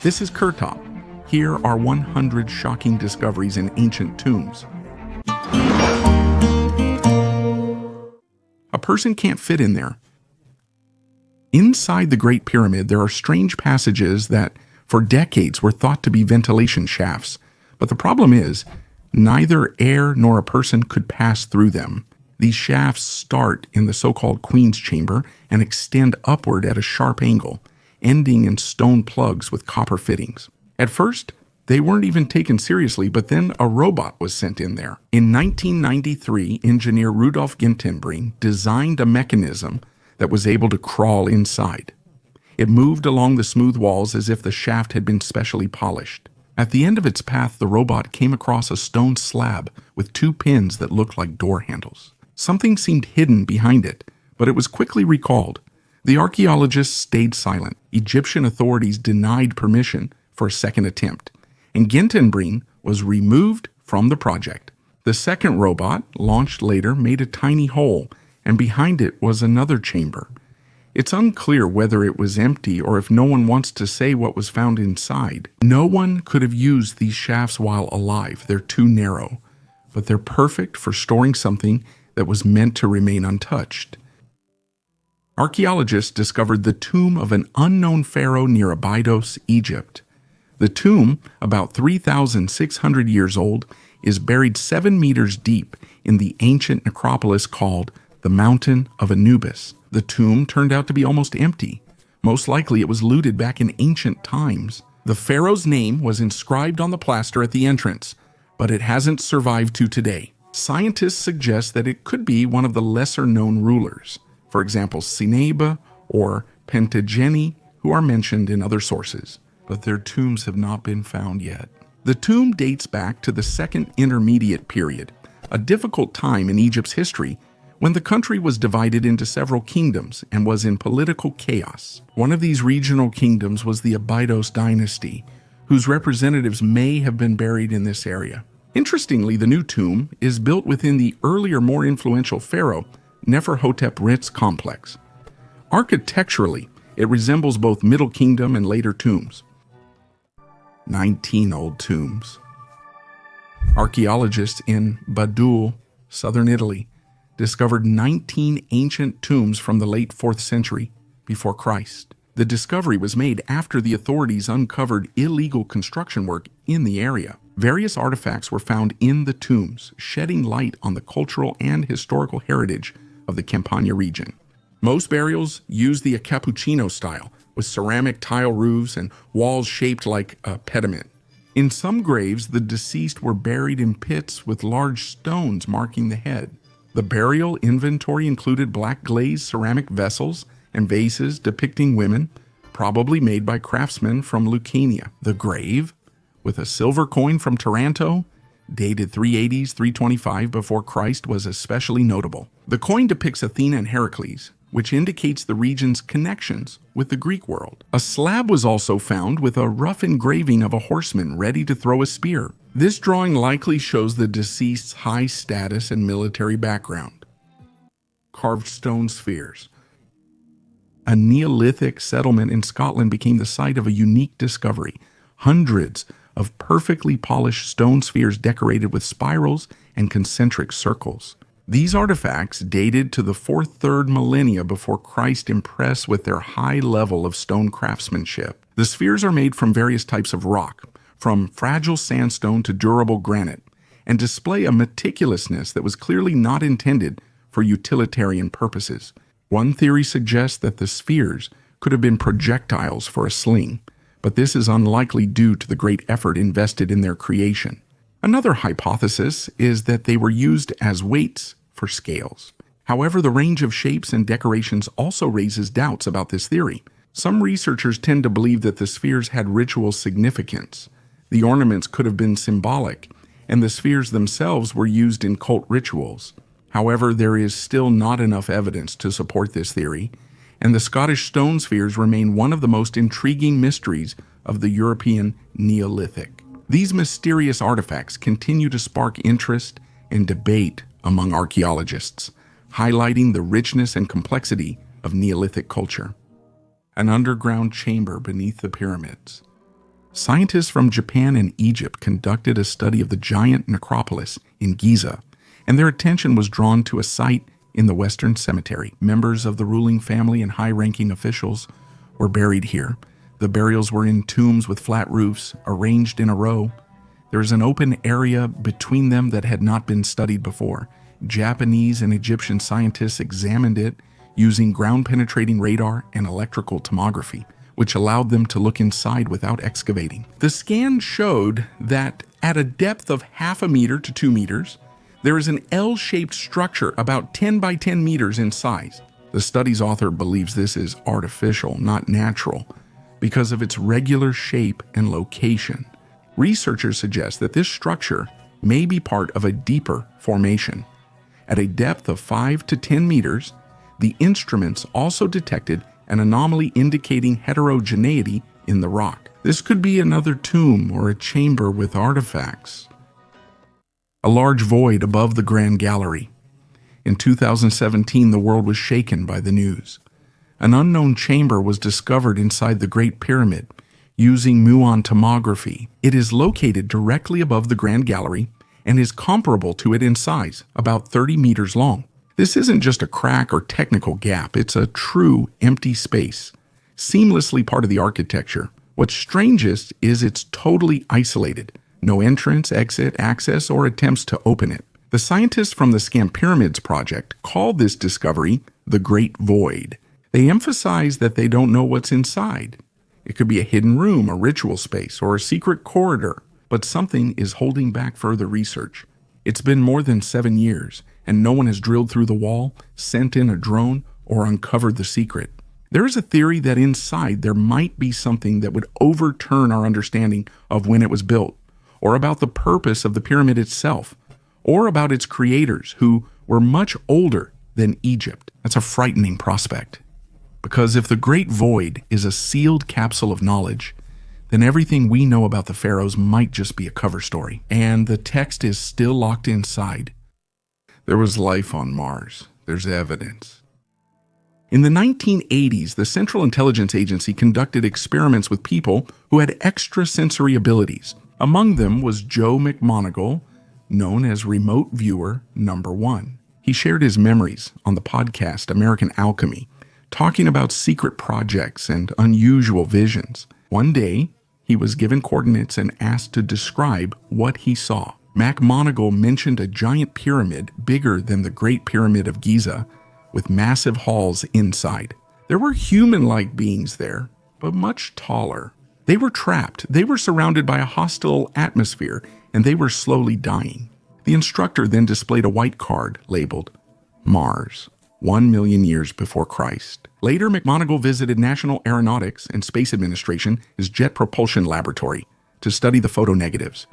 This is Kurtop. Here are 100 shocking discoveries in ancient tombs. A person can't fit in there. Inside the Great Pyramid, there are strange passages that, for decades, were thought to be ventilation shafts. But the problem is, neither air nor a person could pass through them. These shafts start in the so-called Queen's Chamber and extend upward at a sharp angle, ending in stone plugs with copper fittings. At first, they weren't even taken seriously, but then a robot was sent in there. In 1993, engineer Rudolf Gintenbrink designed a mechanism that was able to crawl inside. It moved along the smooth walls as if the shaft had been specially polished. At the end of its path, the robot came across a stone slab with two pins that looked like door handles. Something seemed hidden behind it, but it was quickly recalled. The archaeologists stayed silent. Egyptian authorities denied permission for a second attempt, and Gintenbrink was removed from the project. The second robot, launched later, made a tiny hole, and behind it was another chamber. It's unclear whether it was empty or if no one wants to say what was found inside. No one could have used these shafts while alive. They're too narrow, but they're perfect for storing something that was meant to remain untouched. Archaeologists discovered the tomb of an unknown pharaoh near Abydos, Egypt. The tomb, about 3,600 years old, is buried 7 meters deep in the ancient necropolis called the Mountain of Anubis. The tomb turned out to be almost empty. Most likely it was looted back in ancient times. The pharaoh's name was inscribed on the plaster at the entrance, but it hasn't survived to today. Scientists suggest that it could be one of the lesser-known rulers. For example, Sineba or Pentageni, who are mentioned in other sources, but their tombs have not been found yet. The tomb dates back to the Second Intermediate Period, a difficult time in Egypt's history when the country was divided into several kingdoms and was in political chaos. One of these regional kingdoms was the Abydos dynasty, whose representatives may have been buried in this area. Interestingly, the new tomb is built within the earlier, more influential pharaoh, Neferhotep-Rit's complex. Architecturally, it resembles both Middle Kingdom and later tombs. 19 old tombs. Archaeologists in Badul, southern Italy, discovered 19 ancient tombs from the late 4th century before Christ. The discovery was made after the authorities uncovered illegal construction work in the area. Various artifacts were found in the tombs, shedding light on the cultural and historical heritage of the Campania region. Most burials use the Cappuccino style, with ceramic tile roofs and walls shaped like a pediment. In some graves, the deceased were buried in pits with large stones marking the head. The burial inventory included black glazed ceramic vessels and vases depicting women, probably made by craftsmen from Lucania. The grave, with a silver coin from Taranto, dated 380s, 325 before Christ, was especially notable. The coin depicts Athena and Heracles, which indicates the region's connections with the Greek world. A slab was also found with a rough engraving of a horseman ready to throw a spear. This drawing likely shows the deceased's high status and military background. Carved stone spheres. A Neolithic settlement in Scotland became the site of a unique discovery. Hundreds of perfectly polished stone spheres decorated with spirals and concentric circles. These artifacts, dated to the 4th-3rd millennia before Christ, impress with their high level of stone craftsmanship. The spheres are made from various types of rock, from fragile sandstone to durable granite, and display a meticulousness that was clearly not intended for utilitarian purposes. One theory suggests that the spheres could have been projectiles for a sling, but this is unlikely due to the great effort invested in their creation. Another hypothesis is that they were used as weights for scales. However, the range of shapes and decorations also raises doubts about this theory. Some researchers tend to believe that the spheres had ritual significance. The ornaments could have been symbolic, and the spheres themselves were used in cult rituals. However, there is still not enough evidence to support this theory, and the Scottish stone spheres remain one of the most intriguing mysteries of the European Neolithic. These mysterious artifacts continue to spark interest and debate among archaeologists, highlighting the richness and complexity of Neolithic culture. An underground chamber beneath the pyramids. Scientists from Japan and Egypt conducted a study of the giant necropolis in Giza, and their attention was drawn to a site in the Western Cemetery. Members of the ruling family and high-ranking officials were buried here. The burials were in tombs with flat roofs, arranged in a row. There is an open area between them that had not been studied before. Japanese and Egyptian scientists examined it using ground-penetrating radar and electrical tomography, which allowed them to look inside without excavating. The scan showed that at a depth of 0.5 meter to 2 meters, there is an L-shaped structure about 10 by 10 meters in size. The study's author believes this is artificial, not natural, because of its regular shape and location. Researchers suggest that this structure may be part of a deeper formation. At a depth of 5 to 10 meters, the instruments also detected an anomaly indicating heterogeneity in the rock. This could be another tomb or a chamber with artifacts. A large void above the Grand Gallery. In 2017, the world was shaken by the news. An unknown chamber was discovered inside the Great Pyramid using muon tomography. It is located directly above the Grand Gallery and is comparable to it in size, about 30 meters long. This isn't just a crack or technical gap, it's a true empty space, seamlessly part of the architecture. What's strangest is it's totally isolated. No entrance, exit, access, or attempts to open it. The scientists from the Scam Pyramids project call this discovery the Great Void. They emphasize that they don't know what's inside. It could be a hidden room, a ritual space, or a secret corridor, but something is holding back further research. It's been more than 7 years, and no one has drilled through the wall, sent in a drone, or uncovered the secret. There is a theory that inside there might be something that would overturn our understanding of when it was built, or about the purpose of the pyramid itself, or about its creators, who were much older than Egypt. That's a frightening prospect. Because if the Great Void is a sealed capsule of knowledge, then everything we know about the pharaohs might just be a cover story, and the text is still locked inside. There was life on Mars. There's evidence. In the 1980s, the Central Intelligence Agency conducted experiments with people who had extrasensory abilities. Among them was Joe McMoneagle, known as Remote Viewer Number 1. He shared his memories on the podcast American Alchemy, talking about secret projects and unusual visions. One day, he was given coordinates and asked to describe what he saw. McMoneagle mentioned a giant pyramid bigger than the Great Pyramid of Giza, with massive halls inside. There were human-like beings there, but much taller. They were trapped. They were surrounded by a hostile atmosphere, and they were slowly dying. The instructor then displayed a white card labeled Mars, 1 million years before Christ. Later, McMoneagle visited National Aeronautics and Space Administration, his Jet Propulsion Laboratory, to study the photonegatives.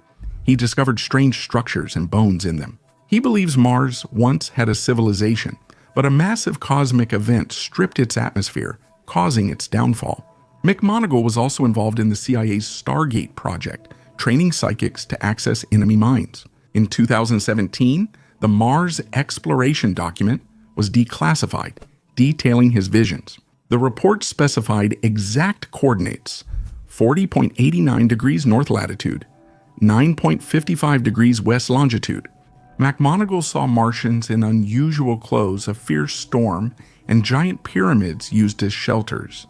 He discovered strange structures and bones in them. He believes Mars once had a civilization, but a massive cosmic event stripped its atmosphere, causing its downfall. McMoneagle was also involved in the CIA's Stargate project, training psychics to access enemy minds. In 2017, the Mars exploration document was declassified, detailing his visions. The report specified exact coordinates: 40.89 degrees north latitude, 9.55 degrees west longitude. McMoneagle saw Martians in unusual clothes, a fierce storm, and giant pyramids used as shelters.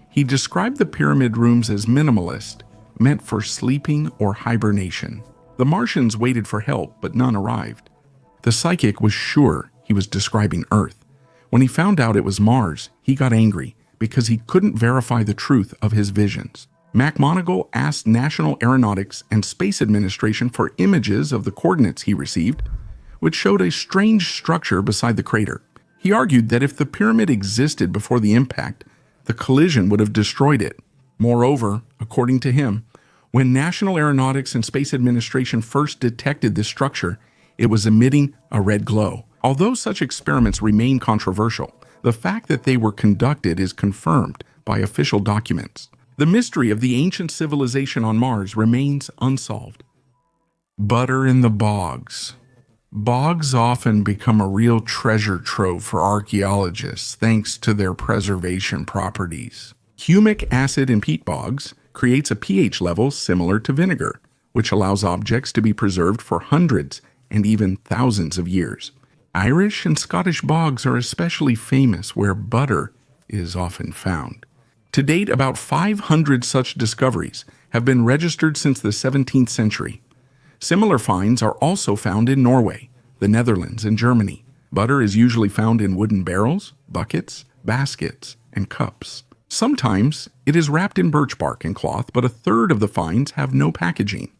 He described the pyramid rooms as minimalist, meant for sleeping or hibernation. The Martians waited for help, but none arrived. The psychic was sure he was describing Earth. When he found out it was Mars, he got angry because he couldn't verify the truth of his visions. McMoneagle asked National Aeronautics and Space Administration for images of the coordinates he received, which showed a strange structure beside the crater. He argued that if the pyramid existed before the impact, the collision would have destroyed it. Moreover, according to him, when National Aeronautics and Space Administration first detected this structure, it was emitting a red glow. Although such experiments remain controversial, the fact that they were conducted is confirmed by official documents. The mystery of the ancient civilization on Mars remains unsolved. Butter in the bogs. Bogs often become a real treasure trove for archaeologists thanks to their preservation properties. Humic acid in peat bogs creates a pH level similar to vinegar, which allows objects to be preserved for hundreds and even thousands of years. Irish and Scottish bogs are especially famous where butter is often found. To date, about 500 such discoveries have been registered since the 17th century. Similar finds are also found in Norway, the Netherlands, and Germany. Butter is usually found in wooden barrels, buckets, baskets, and cups. Sometimes it is wrapped in birch bark and cloth, but a third of the finds have no packaging.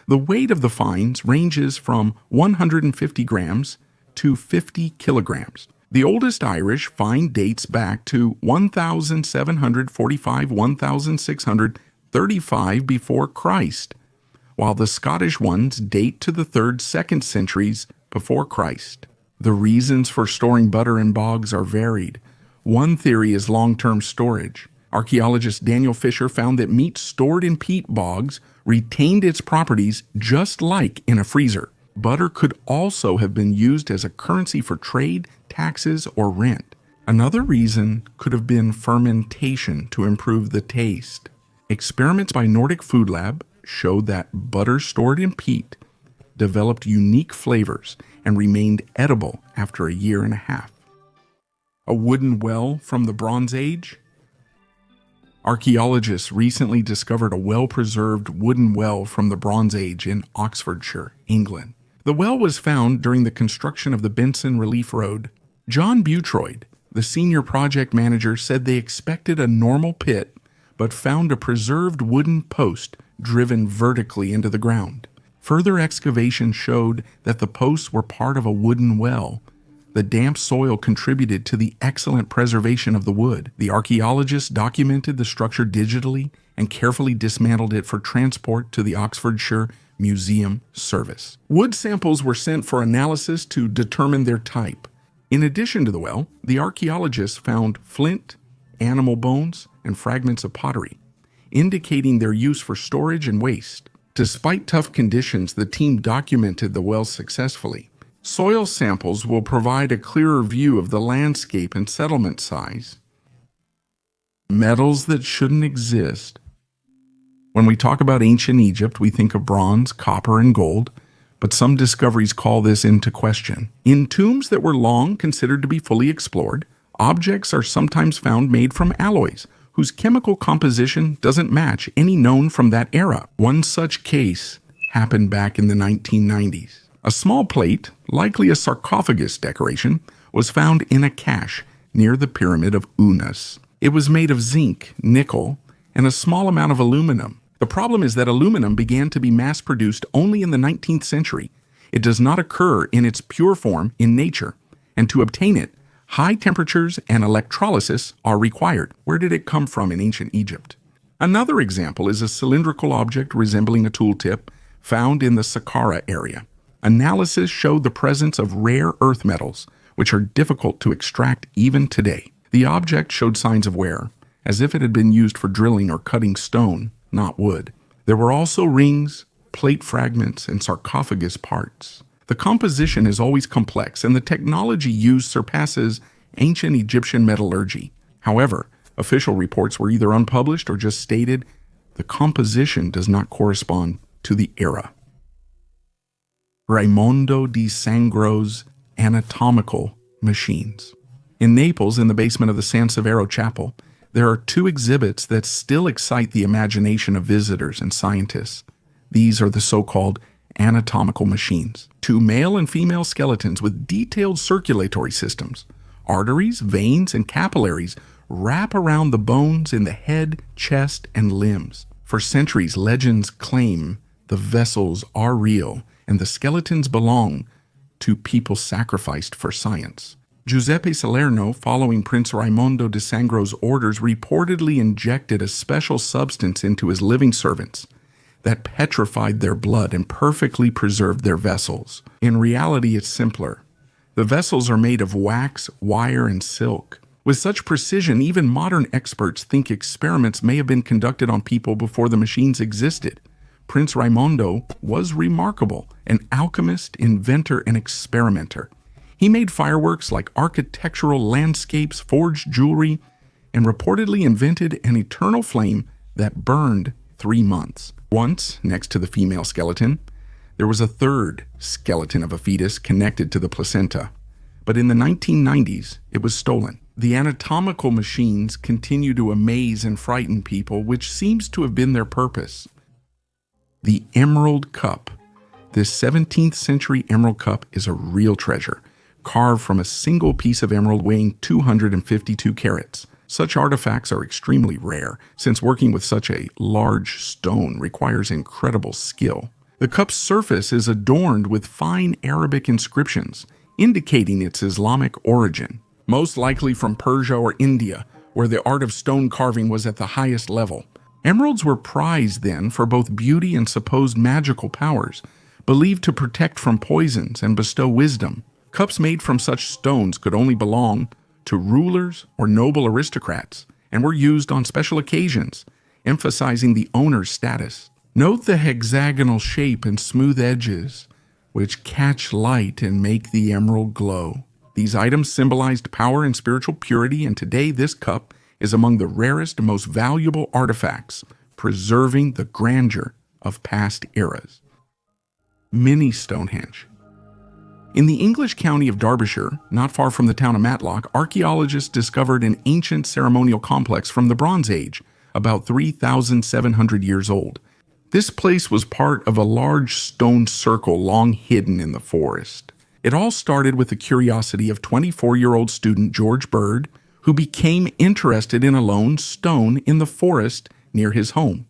The weight of the finds ranges from 150 grams to 50 kilograms. The oldest Irish find dates back to 1745-1635 before Christ, while the Scottish ones date to the 3rd-2nd centuries before Christ. The reasons for storing butter in bogs are varied. One theory is long-term storage. Archaeologist Daniel Fisher found that meat stored in peat bogs retained its properties just like in a freezer. Butter could also have been used as a currency for trade, taxes, or rent. Another reason could have been fermentation to improve the taste. Experiments by Nordic Food Lab showed that butter stored in peat developed unique flavors and remained edible after a year and a half. A wooden well from the Bronze Age? Archaeologists recently discovered a well-preserved wooden well from the Bronze Age in Oxfordshire, England. The well was found during the construction of the Benson Relief Road. John Butroyd, the senior project manager, said they expected a normal pit, but found a preserved wooden post driven vertically into the ground. Further excavation showed that the posts were part of a wooden well. The damp soil contributed to the excellent preservation of the wood. The archaeologists documented the structure digitally and carefully dismantled it for transport to the Oxfordshire Museum Service. Wood samples were sent for analysis to determine their type. In addition to the well, the archaeologists found flint, animal bones, and fragments of pottery, indicating their use for storage and waste. Despite tough conditions, the team documented the well successfully. Soil samples will provide a clearer view of the landscape and settlement size. Metals that shouldn't exist. When we talk about ancient Egypt, we think of bronze, copper, and gold, but some discoveries call this into question. In tombs that were long considered to be fully explored, objects are sometimes found made from alloys, whose chemical composition doesn't match any known from that era. One such case happened back in the 1990s. A small plate, likely a sarcophagus decoration, was found in a cache near the Pyramid of Unas. It was made of zinc, nickel, and a small amount of aluminum. The problem is that aluminum began to be mass-produced only in the 19th century. It does not occur in its pure form in nature, and to obtain it, high temperatures and electrolysis are required. Where did it come from in ancient Egypt? Another example is a cylindrical object resembling a tooltip found in the Saqqara area. Analysis showed the presence of rare earth metals, which are difficult to extract even today. The object showed signs of wear, as if it had been used for drilling or cutting stone, not wood. There were also rings, plate fragments, and sarcophagus parts. The composition is always complex, and the technology used surpasses ancient Egyptian metallurgy. However, official reports were either unpublished or just stated the composition does not correspond to the era. Raimondo di Sangro's anatomical machines. In Naples, in the basement of the San Severo Chapel, there are two exhibits that still excite the imagination of visitors and scientists. These are the so-called anatomical machines. Two male and female skeletons with detailed circulatory systems. Arteries, veins, and capillaries wrap around the bones in the head, chest, and limbs. For centuries, legends claim the vessels are real and the skeletons belong to people sacrificed for science. Giuseppe Salerno, following Prince Raimondo di Sangro's orders, reportedly injected a special substance into his living servants that petrified their blood and perfectly preserved their vessels. In reality, it's simpler. The vessels are made of wax, wire, and silk. With such precision, even modern experts think experiments may have been conducted on people before the machines existed. Prince Raimondo was remarkable, an alchemist, inventor, and experimenter. He made fireworks like architectural landscapes, forged jewelry, and reportedly invented an eternal flame that burned 3 months. Once, next to the female skeleton, there was a third skeleton of a fetus connected to the placenta. But in the 1990s, it was stolen. The anatomical machines continue to amaze and frighten people, which seems to have been their purpose. The Emerald Cup. This 17th century emerald cup is a real treasure, carved from a single piece of emerald weighing 252 carats. Such artifacts are extremely rare, since working with such a large stone requires incredible skill. The cup's surface is adorned with fine Arabic inscriptions, indicating its Islamic origin, most likely from Persia or India, where the art of stone carving was at the highest level. Emeralds were prized then for both beauty and supposed magical powers, believed to protect from poisons and bestow wisdom. Cups made from such stones could only belong to rulers or noble aristocrats and were used on special occasions, emphasizing the owner's status. Note the hexagonal shape and smooth edges, which catch light and make the emerald glow. These items symbolized power and spiritual purity, and today this cup is among the rarest and most valuable artifacts, preserving the grandeur of past eras. Mini Stonehenge. In the English county of Derbyshire, not far from the town of Matlock, archaeologists discovered an ancient ceremonial complex from the Bronze Age, about 3,700 years old. This place was part of a large stone circle long hidden in the forest. It all started with the curiosity of 24-year-old student George Bird, who became interested in a lone stone in the forest near his home.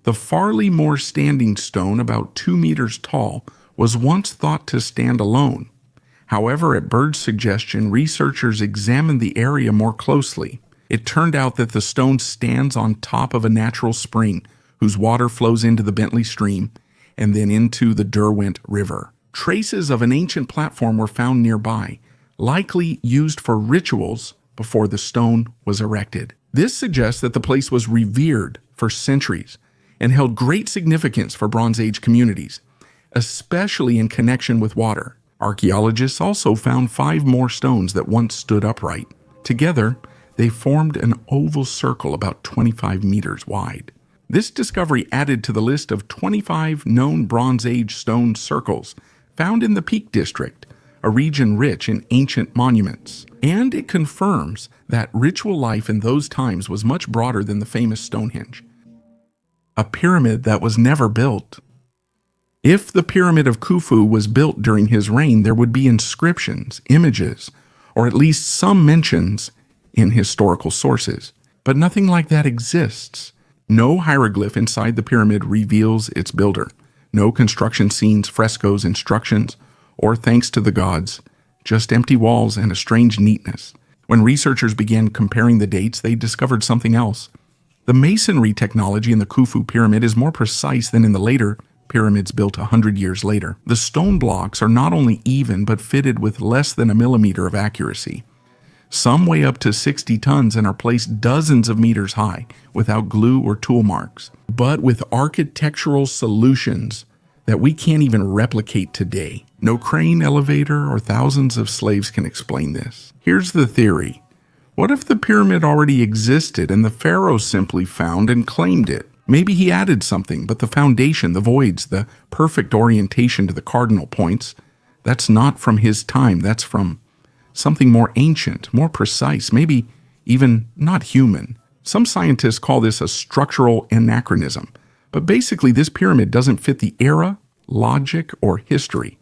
The Farley Moor standing stone, about 2 meters tall, was once thought to stand alone. However, at Bird's suggestion, researchers examined the area more closely. It turned out that the stone stands on top of a natural spring, whose water flows into the Bentley Stream and then into the Derwent River. Traces of an ancient platform were found nearby, likely used for rituals before the stone was erected. This suggests that the place was revered for centuries and held great significance for Bronze Age communities, especially in connection with water. Archaeologists also found 5 more stones that once stood upright. Together, they formed an oval circle about 25 meters wide. This discovery added to the list of 25 known Bronze Age stone circles found in the Peak District, a region rich in ancient monuments. And it confirms that ritual life in those times was much broader than the famous Stonehenge. A pyramid that was never built. If the Pyramid of Khufu was built during his reign, there would be inscriptions, images, or at least some mentions in historical sources. But nothing like that exists. No hieroglyph inside the pyramid reveals its builder. No construction scenes, frescoes, instructions, or thanks to the gods. Just empty walls and a strange neatness. When researchers began comparing the dates, they discovered something else. The masonry technology in the Khufu pyramid is more precise than in the later pyramids built 100 years later. The stone blocks are not only even, but fitted with less than a millimeter of accuracy. Some weigh up to 60 tons and are placed dozens of meters high, without glue or tool marks, but with architectural solutions that we can't even replicate today. No crane, elevator, or thousands of slaves can explain this. Here's the theory. What if the pyramid already existed and the pharaoh simply found and claimed it? Maybe he added something, but the foundation, the voids, the perfect orientation to the cardinal points, that's not from his time. That's from something more ancient, more precise, maybe even not human. Some scientists call this a structural anachronism, but basically this pyramid doesn't fit the era, logic, or history.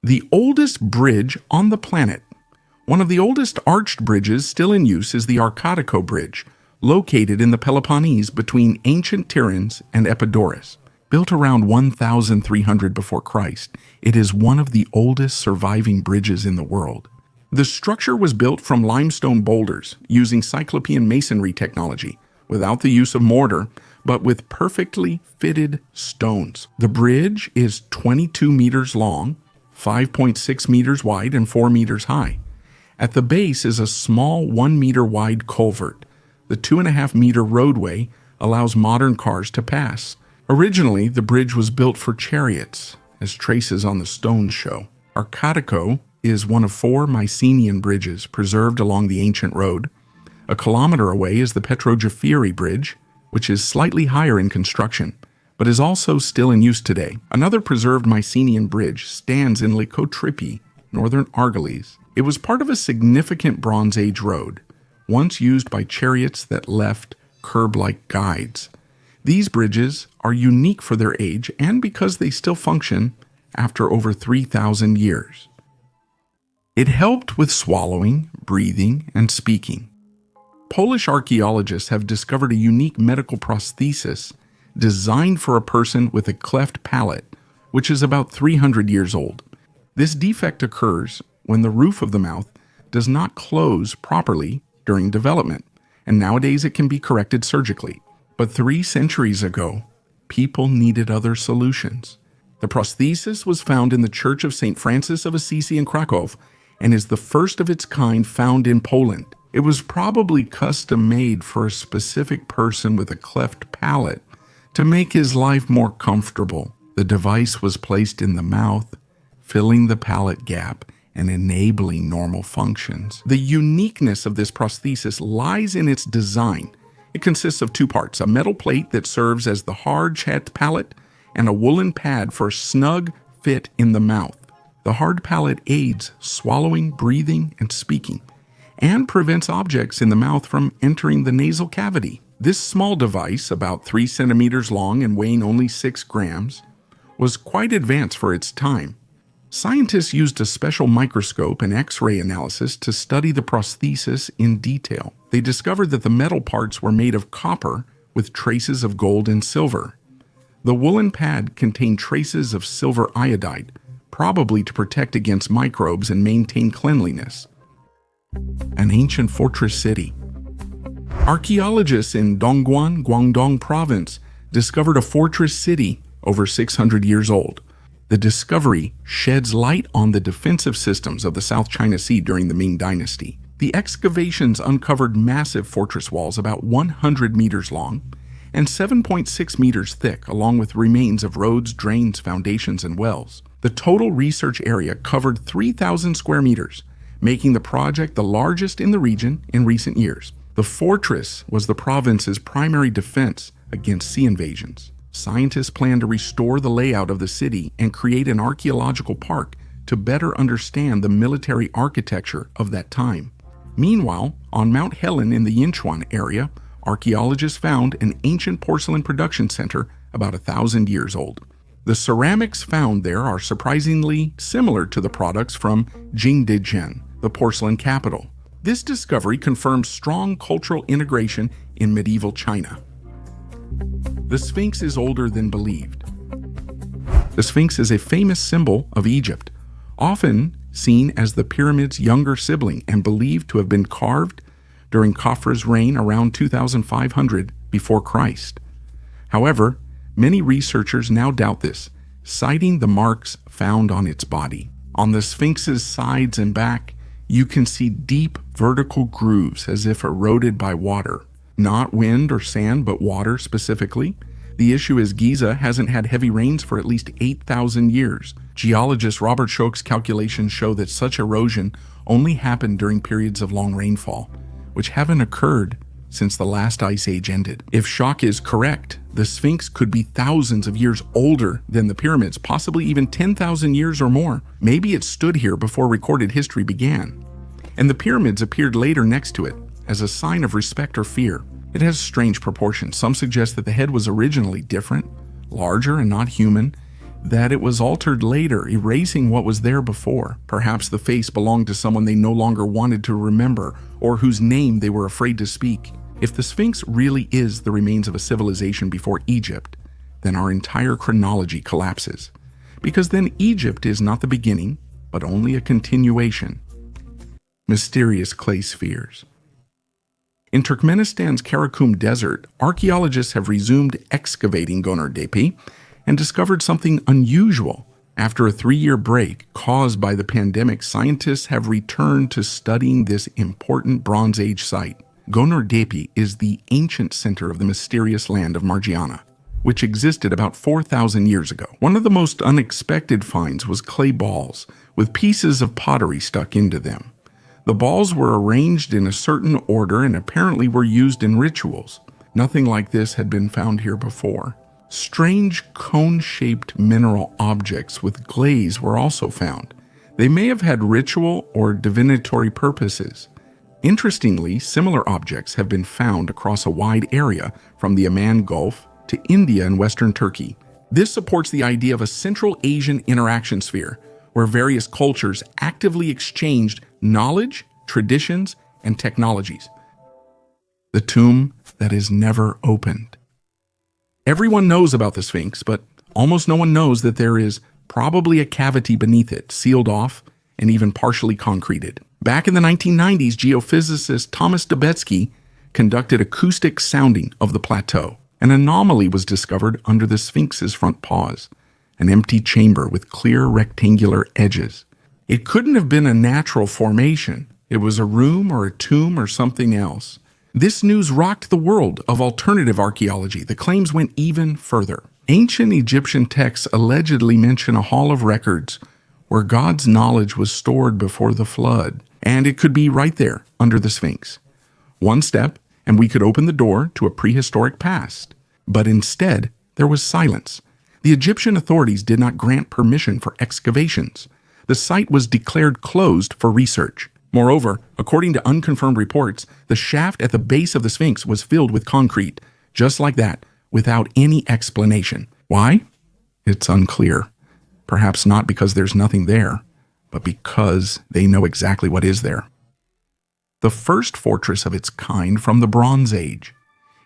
The oldest bridge on the planet. One of the oldest arched bridges still in use is the Archaeology Bridge, located in the Peloponnese between ancient Tiryns and Epidaurus. Built around 1300 before Christ, it is one of the oldest surviving bridges in the world. The structure was built from limestone boulders using Cyclopean masonry technology, without the use of mortar, but with perfectly fitted stones. The bridge is 22 meters long, 5.6 meters wide, and 4 meters high. At the base is a small 1 meter wide culvert. The 2.5 meter roadway allows modern cars to pass. Originally, the bridge was built for chariots, as traces on the stones show. Archaeology is one of 4 Mycenaean bridges preserved along the ancient road. A kilometer away is the Petrojaphiri Bridge, which is slightly higher in construction, but is also still in use today. Another preserved Mycenaean bridge stands in Lykotripi, northern Argolis. It was part of a significant Bronze Age road, once used by chariots that left curb-like guides. These bridges are unique for their age and because they still function after over 3,000 years. It helped with swallowing, breathing, and speaking. Polish archaeologists have discovered a unique medical prosthesis designed for a person with a cleft palate, which is about 300 years old. This defect occurs when the roof of the mouth does not close properly during development, and nowadays it can be corrected surgically. But 3 centuries ago, people needed other solutions. The prosthesis was found in the Church of St. Francis of Assisi in Krakow and is the first of its kind found in Poland. It was probably custom-made for a specific person with a cleft palate to make his life more comfortable. The device was placed in the mouth, filling the palate gap and enabling normal functions. The uniqueness of this prosthesis lies in its design. It consists of 2 parts, a metal plate that serves as the hard chat palate and a woolen pad for a snug fit in the mouth. The hard palate aids swallowing, breathing, and speaking, and prevents objects in the mouth from entering the nasal cavity. This small device, about 3 centimeters long and weighing only 6 grams, was quite advanced for its time. Scientists used a special microscope and X-ray analysis to study the prosthesis in detail. They discovered that the metal parts were made of copper with traces of gold and silver. The woolen pad contained traces of silver iodide, probably to protect against microbes and maintain cleanliness. An ancient fortress city. Archaeologists in Dongguan, Guangdong province discovered a fortress city over 600 years old. The discovery sheds light on the defensive systems of the South China Sea during the Ming Dynasty. The excavations uncovered massive fortress walls about 100 meters long and 7.6 meters thick, along with remains of roads, drains, foundations, and wells. The total research area covered 3,000 square meters, making the project the largest in the region in recent years. The fortress was the province's primary defense against sea invasions. Scientists plan to restore the layout of the city and create an archaeological park to better understand the military architecture of that time. Meanwhile, on Mount Helen in the Yinchuan area, archaeologists found an ancient porcelain production center about 1,000 years old. The ceramics found there are surprisingly similar to the products from Jingdezhen, the porcelain capital. This discovery confirms strong cultural integration in medieval China. The Sphinx is older than believed. The Sphinx is a famous symbol of Egypt, often seen as the pyramid's younger sibling and believed to have been carved during Khafre's reign around 2500 before Christ. However, many researchers now doubt this, citing the marks found on its body. On the Sphinx's sides and back, you can see deep vertical grooves as if eroded by water. Not wind or sand, but water specifically. The issue is Giza hasn't had heavy rains for at least 8,000 years. Geologist Robert Schoch's calculations show that such erosion only happened during periods of long rainfall, which haven't occurred since the last ice age ended. If Schoch is correct, the Sphinx could be thousands of years older than the pyramids, possibly even 10,000 years or more. Maybe it stood here before recorded history began, and the pyramids appeared later next to it as a sign of respect or fear. It has strange proportions. Some suggest that the head was originally different, larger and not human, that it was altered later, erasing what was there before. Perhaps the face belonged to someone they no longer wanted to remember or whose name they were afraid to speak. If the Sphinx really is the remains of a civilization before Egypt, then our entire chronology collapses. Because then Egypt is not the beginning, but only a continuation. Mysterious clay spheres. In Turkmenistan's Karakum Desert, archaeologists have resumed excavating Gonardepi and discovered something unusual. After a 3-year break caused by the pandemic, scientists have returned to studying this important Bronze Age site. Gonardepi is the ancient center of the mysterious land of Margiana, which existed about 4,000 years ago. One of the most unexpected finds was clay balls with pieces of pottery stuck into them. The balls were arranged in a certain order and apparently were used in rituals. Nothing like this had been found here before. Strange cone-shaped mineral objects with glaze were also found. They may have had ritual or divinatory purposes. Interestingly, similar objects have been found across a wide area from the Aman Gulf to India and Western Turkey. This supports the idea of a Central Asian interaction sphere, where various cultures actively exchanged knowledge, traditions, and technologies. The tomb that is never opened. Everyone knows about the Sphinx, but almost no one knows that there is probably a cavity beneath it, sealed off and even partially concreted. Back in the 1990s, geophysicist Thomas Debetsky conducted acoustic sounding of the plateau. An anomaly was discovered under the Sphinx's front paws, an empty chamber with clear rectangular edges. It couldn't have been a natural formation. It was a room or a tomb or something else. This news rocked the world of alternative archaeology. The claims went even further. Ancient Egyptian texts allegedly mention a hall of records where God's knowledge was stored before the flood, and it could be right there under the Sphinx. One step, and we could open the door to a prehistoric past. But instead, there was silence. The Egyptian authorities did not grant permission for excavations. The site was declared closed for research. Moreover, according to unconfirmed reports, the shaft at the base of the Sphinx was filled with concrete, just like that, without any explanation. Why? It's unclear. Perhaps not because there's nothing there, but because they know exactly what is there. The first fortress of its kind from the Bronze Age.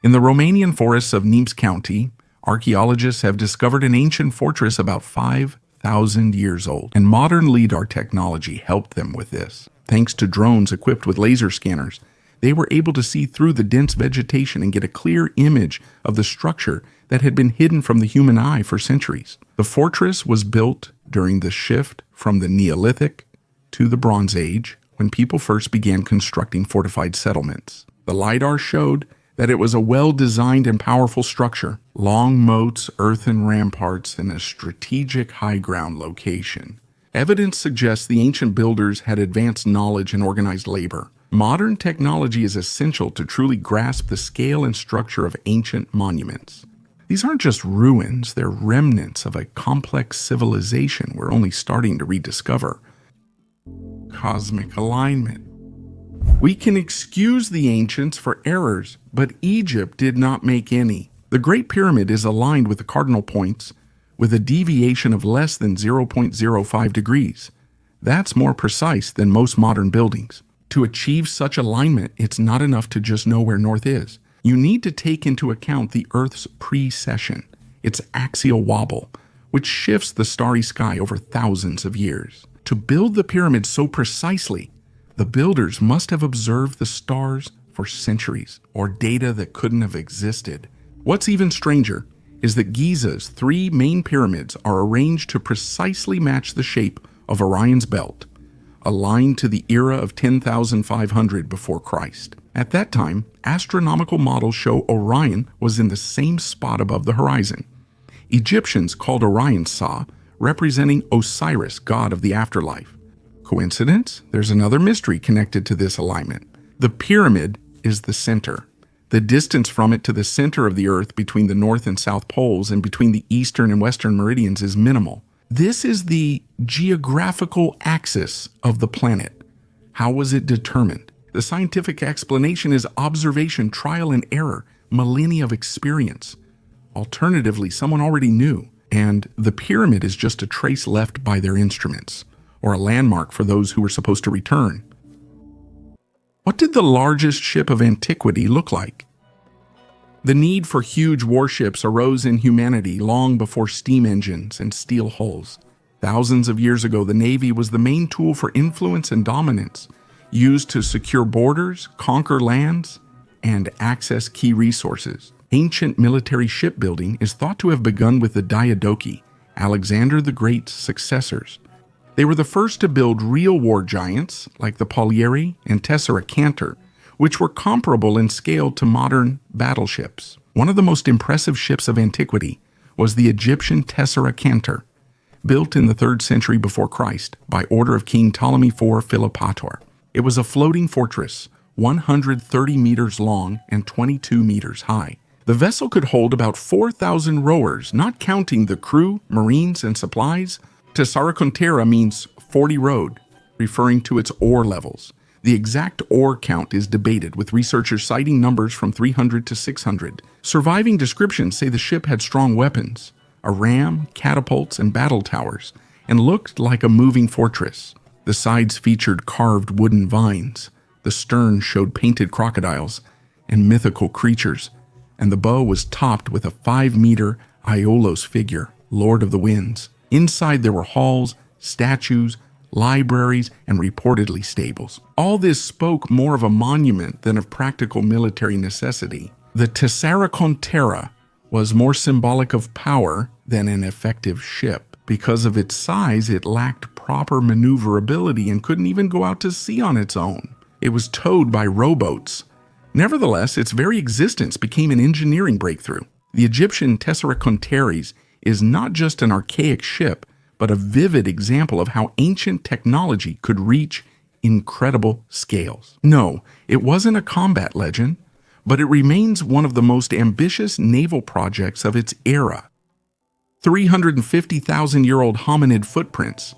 In the Romanian forests of Neams County, archaeologists have discovered an ancient fortress about 5,000 years old, and modern LIDAR technology helped them with this. Thanks to drones equipped with laser scanners, they were able to see through the dense vegetation and get a clear image of the structure that had been hidden from the human eye for centuries. The fortress was built during the shift from the Neolithic to the Bronze Age, when people first began constructing fortified settlements. The LIDAR showed that it was a well-designed and powerful structure, long moats, earthen ramparts, and a strategic high-ground location. Evidence suggests the ancient builders had advanced knowledge and organized labor. Modern technology is essential to truly grasp the scale and structure of ancient monuments. These aren't just ruins, they're remnants of a complex civilization we're only starting to rediscover. Cosmic alignment. We can excuse the ancients for errors, but Egypt did not make any. The Great Pyramid is aligned with the cardinal points with a deviation of less than 0.05 degrees. That's more precise than most modern buildings. To achieve such alignment, it's not enough to just know where north is. You need to take into account the Earth's precession, its axial wobble, which shifts the starry sky over thousands of years. To build the pyramid so precisely, the builders must have observed the stars for centuries, or data that couldn't have existed. What's even stranger is that Giza's 3 main pyramids are arranged to precisely match the shape of Orion's belt, aligned to the era of 10,500 before Christ. At that time, astronomical models show Orion was in the same spot above the horizon. Egyptians called Orion Sa, representing Osiris, god of the afterlife. Coincidence? There's another mystery connected to this alignment. The pyramid is the center. The distance from it to the center of the Earth between the North and South poles and between the eastern and western meridians is minimal. This is the geographical axis of the planet. How was it determined? The scientific explanation is observation, trial and error, millennia of experience. Alternatively, someone already knew, and the pyramid is just a trace left by their instruments, or a landmark for those who were supposed to return. What did the largest ship of antiquity look like? The need for huge warships arose in humanity long before steam engines and steel hulls. Thousands of years ago, the Navy was the main tool for influence and dominance, used to secure borders, conquer lands, and access key resources. Ancient military shipbuilding is thought to have begun with the Diadochi, Alexander the Great's successors. They were the first to build real war giants like the Polieri and Tessera Cantor, which were comparable in scale to modern battleships. One of the most impressive ships of antiquity was the Egyptian Tessera Cantor, built in the 3rd century before Christ by order of King Ptolemy IV Philopator. It was a floating fortress, 130 meters long and 22 meters high. The vessel could hold about 4,000 rowers, not counting the crew, marines, and supplies. Tessaracontera means 40 rowed, referring to its oar levels. The exact oar count is debated, with researchers citing numbers from 300 to 600. Surviving descriptions say the ship had strong weapons, a ram, catapults, and battle towers, and looked like a moving fortress. The sides featured carved wooden vines. The stern showed painted crocodiles and mythical creatures, and the bow was topped with a 5-meter Aiolos figure, Lord of the Winds. Inside there were halls, statues, libraries, and reportedly stables. All this spoke more of a monument than of practical military necessity. The Tessaracontera was more symbolic of power than an effective ship. Because of its size, it lacked proper maneuverability and couldn't even go out to sea on its own. It was towed by rowboats. Nevertheless, its very existence became an engineering breakthrough. The Egyptian Tessaraconteres is not just an archaic ship, but a vivid example of how ancient technology could reach incredible scales. No, it wasn't a combat legend, but it remains one of the most ambitious naval projects of its era. 350,000-year-old hominid footprints.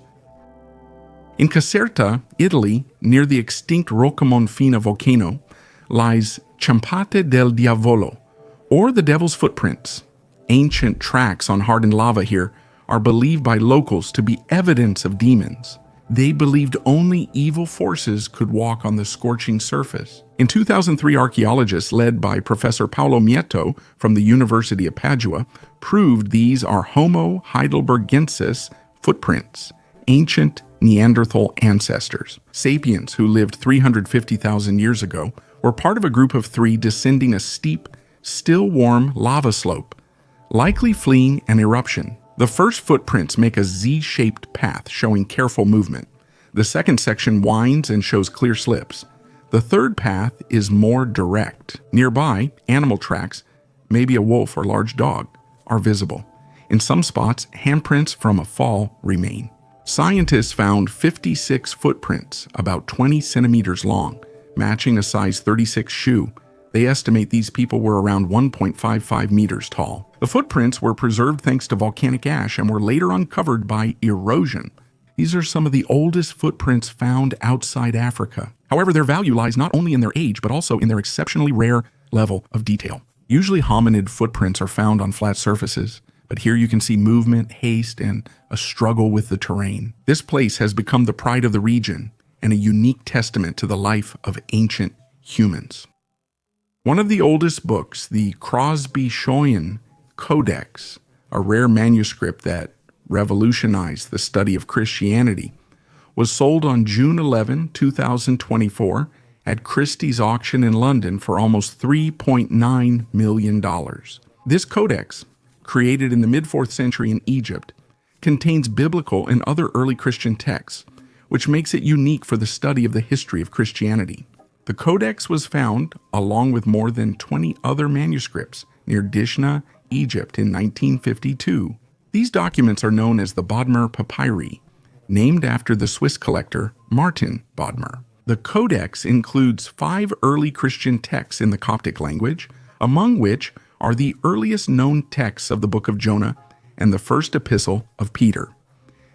In Caserta, Italy, near the extinct Roccamonfina volcano, lies Ciampate del Diavolo, or the Devil's Footprints. Ancient tracks on hardened lava here are believed by locals to be evidence of demons. They believed only evil forces could walk on the scorching surface. In 2003, archaeologists led by Professor Paolo Mietto from the University of Padua proved these are Homo heidelbergensis footprints, ancient Neanderthal ancestors. Sapiens, who lived 350,000 years ago, were part of a group of 3 descending a steep, still warm lava slope, likely fleeing an eruption. The first footprints make a Z-shaped path showing careful movement. The second section winds and shows clear slips. The third path is more direct. Nearby, animal tracks, maybe a wolf or large dog, are visible. In some spots, handprints from a fall remain. Scientists found 56 footprints, about 20 centimeters long, matching a size 36 shoe. They estimate these people were around 1.55 meters tall. The footprints were preserved thanks to volcanic ash and were later uncovered by erosion. These are some of the oldest footprints found outside Africa. However, their value lies not only in their age, but also in their exceptionally rare level of detail. Usually hominid footprints are found on flat surfaces, but here you can see movement, haste, and a struggle with the terrain. This place has become the pride of the region and a unique testament to the life of ancient humans. One of the oldest books, the Crosby-Schoyen Codex, a rare manuscript that revolutionized the study of Christianity, was sold on June 11, 2024 at Christie's auction in London for almost $3.9 million. This codex, created in the mid-4th century in Egypt, contains biblical and other early Christian texts, which makes it unique for the study of the history of Christianity. The codex was found, along with more than 20 other manuscripts, near Dishna, Egypt in 1952. These documents are known as the Bodmer Papyri, named after the Swiss collector Martin Bodmer. The codex includes 5 early Christian texts in the Coptic language, among which are the earliest known texts of the Book of Jonah and the first epistle of Peter.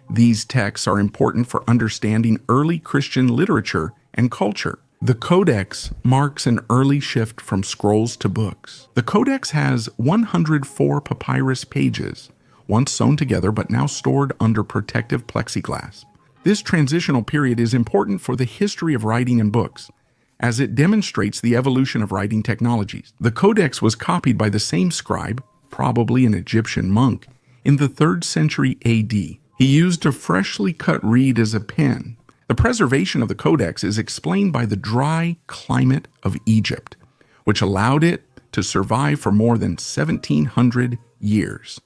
These texts are important for understanding early Christian literature and culture. The Codex marks an early shift from scrolls to books. The Codex has 104 papyrus pages, once sewn together but now stored under protective plexiglass. This transitional period is important for the history of writing and books, as it demonstrates the evolution of writing technologies. The Codex was copied by the same scribe, probably an Egyptian monk, in the 3rd century AD. He used a freshly cut reed as a pen. The preservation of the Codex is explained by the dry climate of Egypt, which allowed it to survive for more than 1,700 years.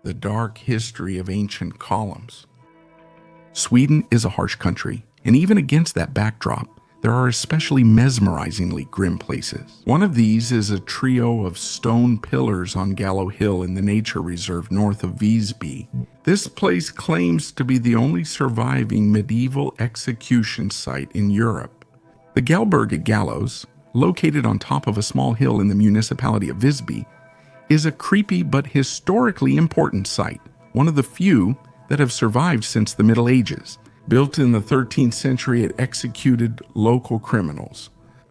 The dark history of ancient columns. Sweden is a harsh country, and even against that backdrop, there are especially mesmerizingly grim places. One of these is a trio of stone pillars on Gallo Hill in the nature reserve north of Visby. This place claims to be the only surviving medieval execution site in Europe. The Galberg Gallows, located on top of a small hill in the municipality of Visby, is a creepy but historically important site, one of the few that have survived since the Middle Ages. Built in the 13th century, it executed local criminals.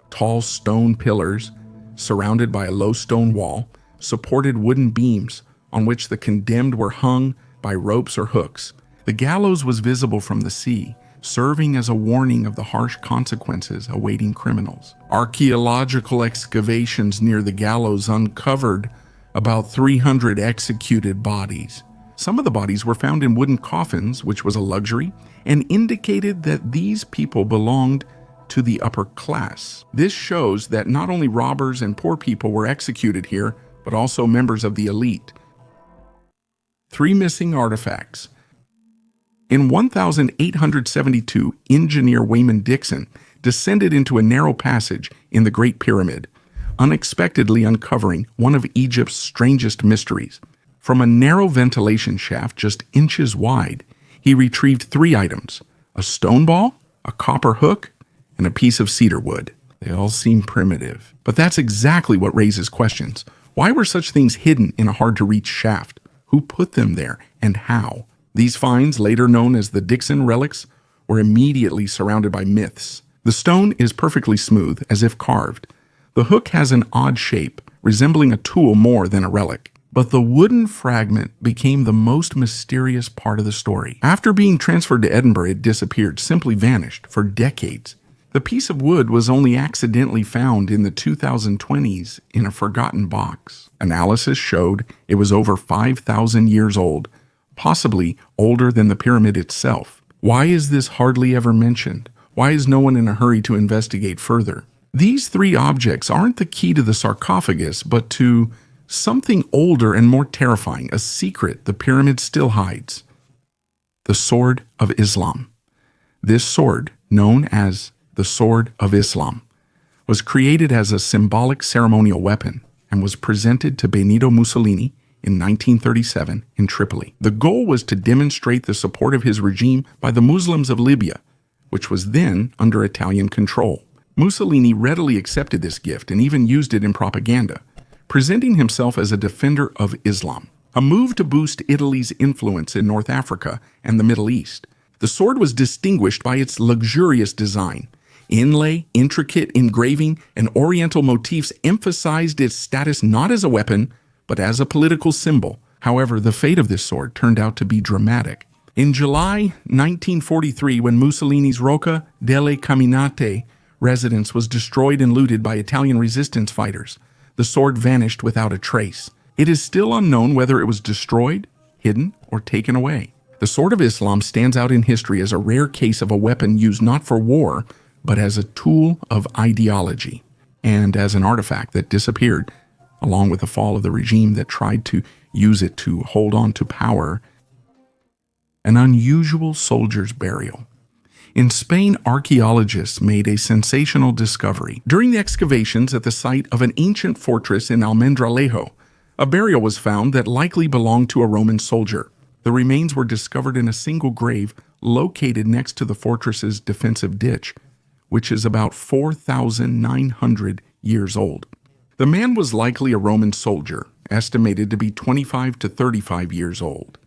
Tall stone pillars, surrounded by a low stone wall, supported wooden beams on which the condemned were hung by ropes or hooks. The gallows was visible from the sea, serving as a warning of the harsh consequences awaiting criminals. Archaeological excavations near the gallows uncovered about 300 executed bodies. Some of the bodies were found in wooden coffins, which was a luxury, and indicated that these people belonged to the upper class. This shows that not only robbers and poor people were executed here, but also members of the elite. 3 missing artifacts. In 1872, engineer Wayman Dixon descended into a narrow passage in the Great Pyramid, unexpectedly uncovering one of Egypt's strangest mysteries. From a narrow ventilation shaft just inches wide, he retrieved 3 items: a stone ball, a copper hook, and a piece of cedar wood. They all seem primitive, but that's exactly what raises questions. Why were such things hidden in a hard-to-reach shaft? Who put them there, and how? These finds, later known as the Dixon Relics, were immediately surrounded by myths. The stone is perfectly smooth, as if carved. The hook has an odd shape, resembling a tool more than a relic. But the wooden fragment became the most mysterious part of the story. After being transferred to Edinburgh, it disappeared, simply vanished for decades. The piece of wood was only accidentally found in the 2020s in a forgotten box. Analysis showed it was over 5,000 years old, possibly older than the pyramid itself. Why is this hardly ever mentioned? Why is no one in a hurry to investigate further? These 3 objects aren't the key to the sarcophagus, but to something older and more terrifying, a secret the pyramid still hides. The Sword of Islam. This sword, known as the Sword of Islam, was created as a symbolic ceremonial weapon and was presented to Benito Mussolini in 1937 in Tripoli. The goal was to demonstrate the support of his regime by the Muslims of Libya, which was then under Italian control. Mussolini readily accepted this gift and even used it in propaganda, presenting himself as a defender of Islam, a move to boost Italy's influence in North Africa and the Middle East. The sword was distinguished by its luxurious design. Inlay, intricate engraving, and oriental motifs emphasized its status not as a weapon, but as a political symbol. However, the fate of this sword turned out to be dramatic. In July 1943, when Mussolini's Rocca delle Camminate residence was destroyed and looted by Italian resistance fighters, the sword vanished without a trace. It is still unknown whether it was destroyed, hidden, or taken away. The Sword of Islam stands out in history as a rare case of a weapon used not for war, but as a tool of ideology, and as an artifact that disappeared along with the fall of the regime that tried to use it to hold on to power. An unusual soldier's burial. In Spain, archaeologists made a sensational discovery. During the excavations at the site of an ancient fortress in Almendralejo, a burial was found that likely belonged to a Roman soldier. The remains were discovered in a single grave located next to the fortress's defensive ditch, which is about 4,900 years old. The man was likely a Roman soldier, estimated to be 25 to 35 years old.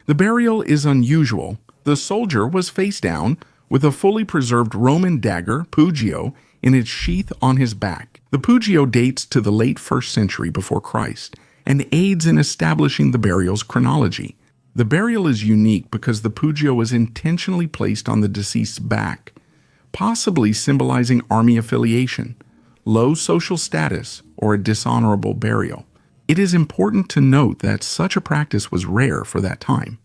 The burial is unusual. The soldier was face down, with a fully preserved Roman dagger, pugio, in its sheath on his back. The pugio dates to the late 1st century before Christ and aids in establishing the burial's chronology. The burial is unique because the pugio was intentionally placed on the deceased's back, possibly symbolizing army affiliation, low social status, or a dishonorable burial. It is important to note that such a practice was rare for that time.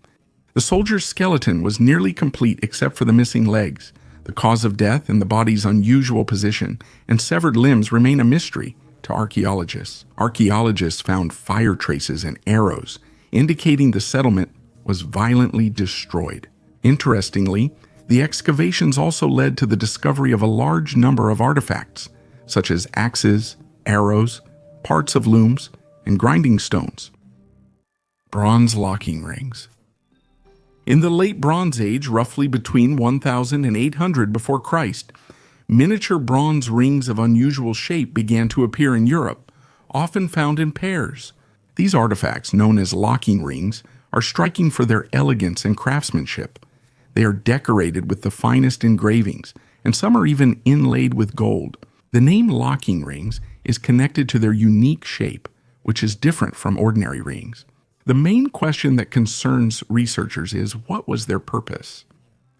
The soldier's skeleton was nearly complete except for the missing legs. The cause of death and the body's unusual position and severed limbs remain a mystery to archaeologists. Archaeologists found fire traces and arrows, indicating the settlement was violently destroyed. Interestingly, the excavations also led to the discovery of a large number of artifacts, such as axes, arrows, parts of looms, and grinding stones. Bronze locking rings. In the late Bronze Age, roughly between 1000 and 800 before Christ, Miniature bronze rings of unusual shape began to appear in Europe, often found in pairs. These artifacts, known as locking rings, are striking for their elegance and craftsmanship. They are decorated with the finest engravings, and some are even inlaid with gold. The name locking rings is connected to their unique shape, which is different from ordinary rings. The main question that concerns researchers is, what was their purpose?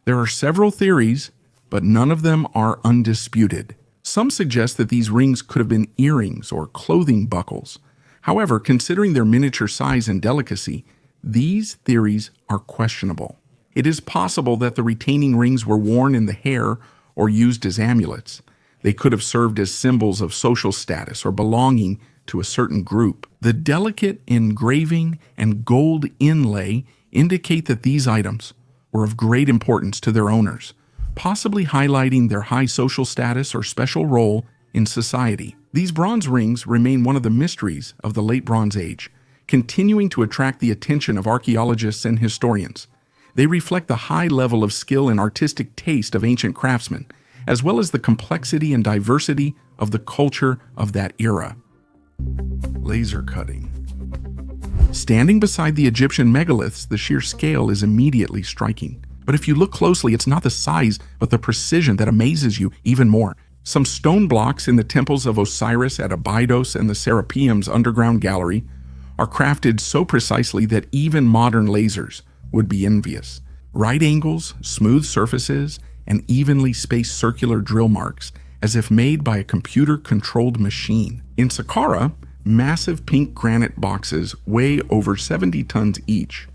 There are several theories, but none of them are undisputed. Some suggest that these rings could have been earrings or clothing buckles. However, considering their miniature size and delicacy, these theories are questionable. It is possible that the retaining rings were worn in the hair or used as amulets. They could have served as symbols of social status or belonging to a certain group. The delicate engraving and gold inlay indicate that these items were of great importance to their owners, possibly highlighting their high social status or special role in society. These bronze rings remain one of the mysteries of the Late Bronze Age, continuing to attract the attention of archaeologists and historians. They reflect the high level of skill and artistic taste of ancient craftsmen, as well as the complexity and diversity of the culture of that era. Laser cutting. Standing beside the Egyptian megaliths, the sheer scale is immediately striking. But if you look closely, it's not the size, but the precision that amazes you even more. Some stone blocks in the temples of Osiris at Abydos and the Serapeum's underground gallery are crafted so precisely that even modern lasers would be envious. Right angles, smooth surfaces, and evenly spaced circular drill marks, as if made by a computer-controlled machine. In Saqqara, massive pink granite boxes weigh over 70 tons each.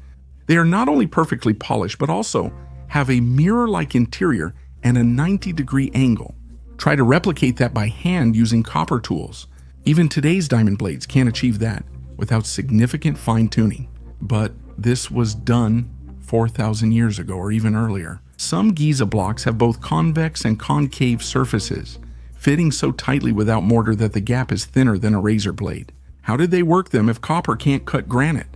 They are not only perfectly polished, but also have a mirror-like interior and a 90-degree angle. Try to replicate that by hand using copper tools. Even today's diamond blades can't achieve that without significant fine-tuning. But this was done 4,000 years ago or even earlier. Some Giza blocks have both convex and concave surfaces, fitting so tightly without mortar that the gap is thinner than a razor blade. How did they work them if copper can't cut granite?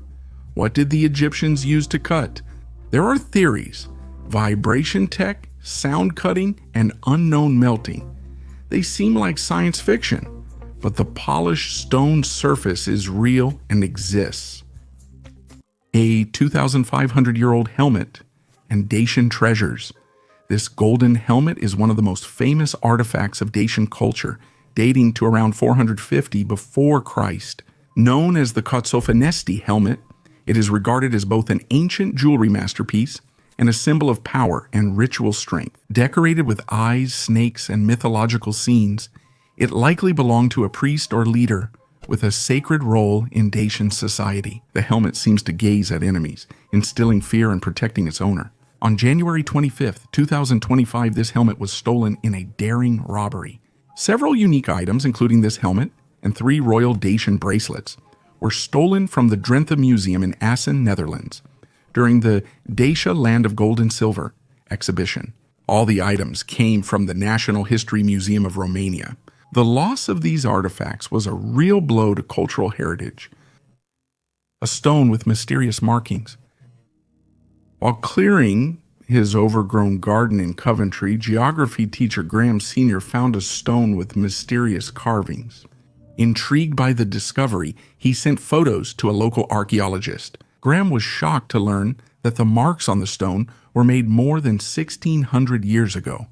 What did the Egyptians use to cut? There are theories: vibration tech, sound cutting, and unknown melting. They seem like science fiction, but the polished stone surface is real and exists. A 2,500-year-old helmet and Dacian treasures. This golden helmet is one of the most famous artifacts of Dacian culture, dating to around 450 before Christ. Known as the Kotsophanesti helmet, it is regarded as both an ancient jewelry masterpiece and a symbol of power and ritual strength. Decorated with eyes, snakes, and mythological scenes, it likely belonged to a priest or leader with a sacred role in Dacian society. The helmet seems to gaze at enemies, instilling fear and protecting its owner. On January 25, 2025, this helmet was stolen in a daring robbery. Several unique items, including this helmet and 3 royal Dacian bracelets, were stolen from the Drenthe Museum in Assen, Netherlands, during the Dacia Land of Gold and Silver exhibition. All the items came from the National History Museum of Romania. The loss of these artifacts was a real blow to cultural heritage. A stone with mysterious markings. While clearing his overgrown garden in Coventry, geography teacher Graham Sr. found a stone with mysterious carvings. Intrigued by the discovery, he sent photos to a local archaeologist. Graham was shocked to learn that the marks on the stone were made more than 1,600 years ago,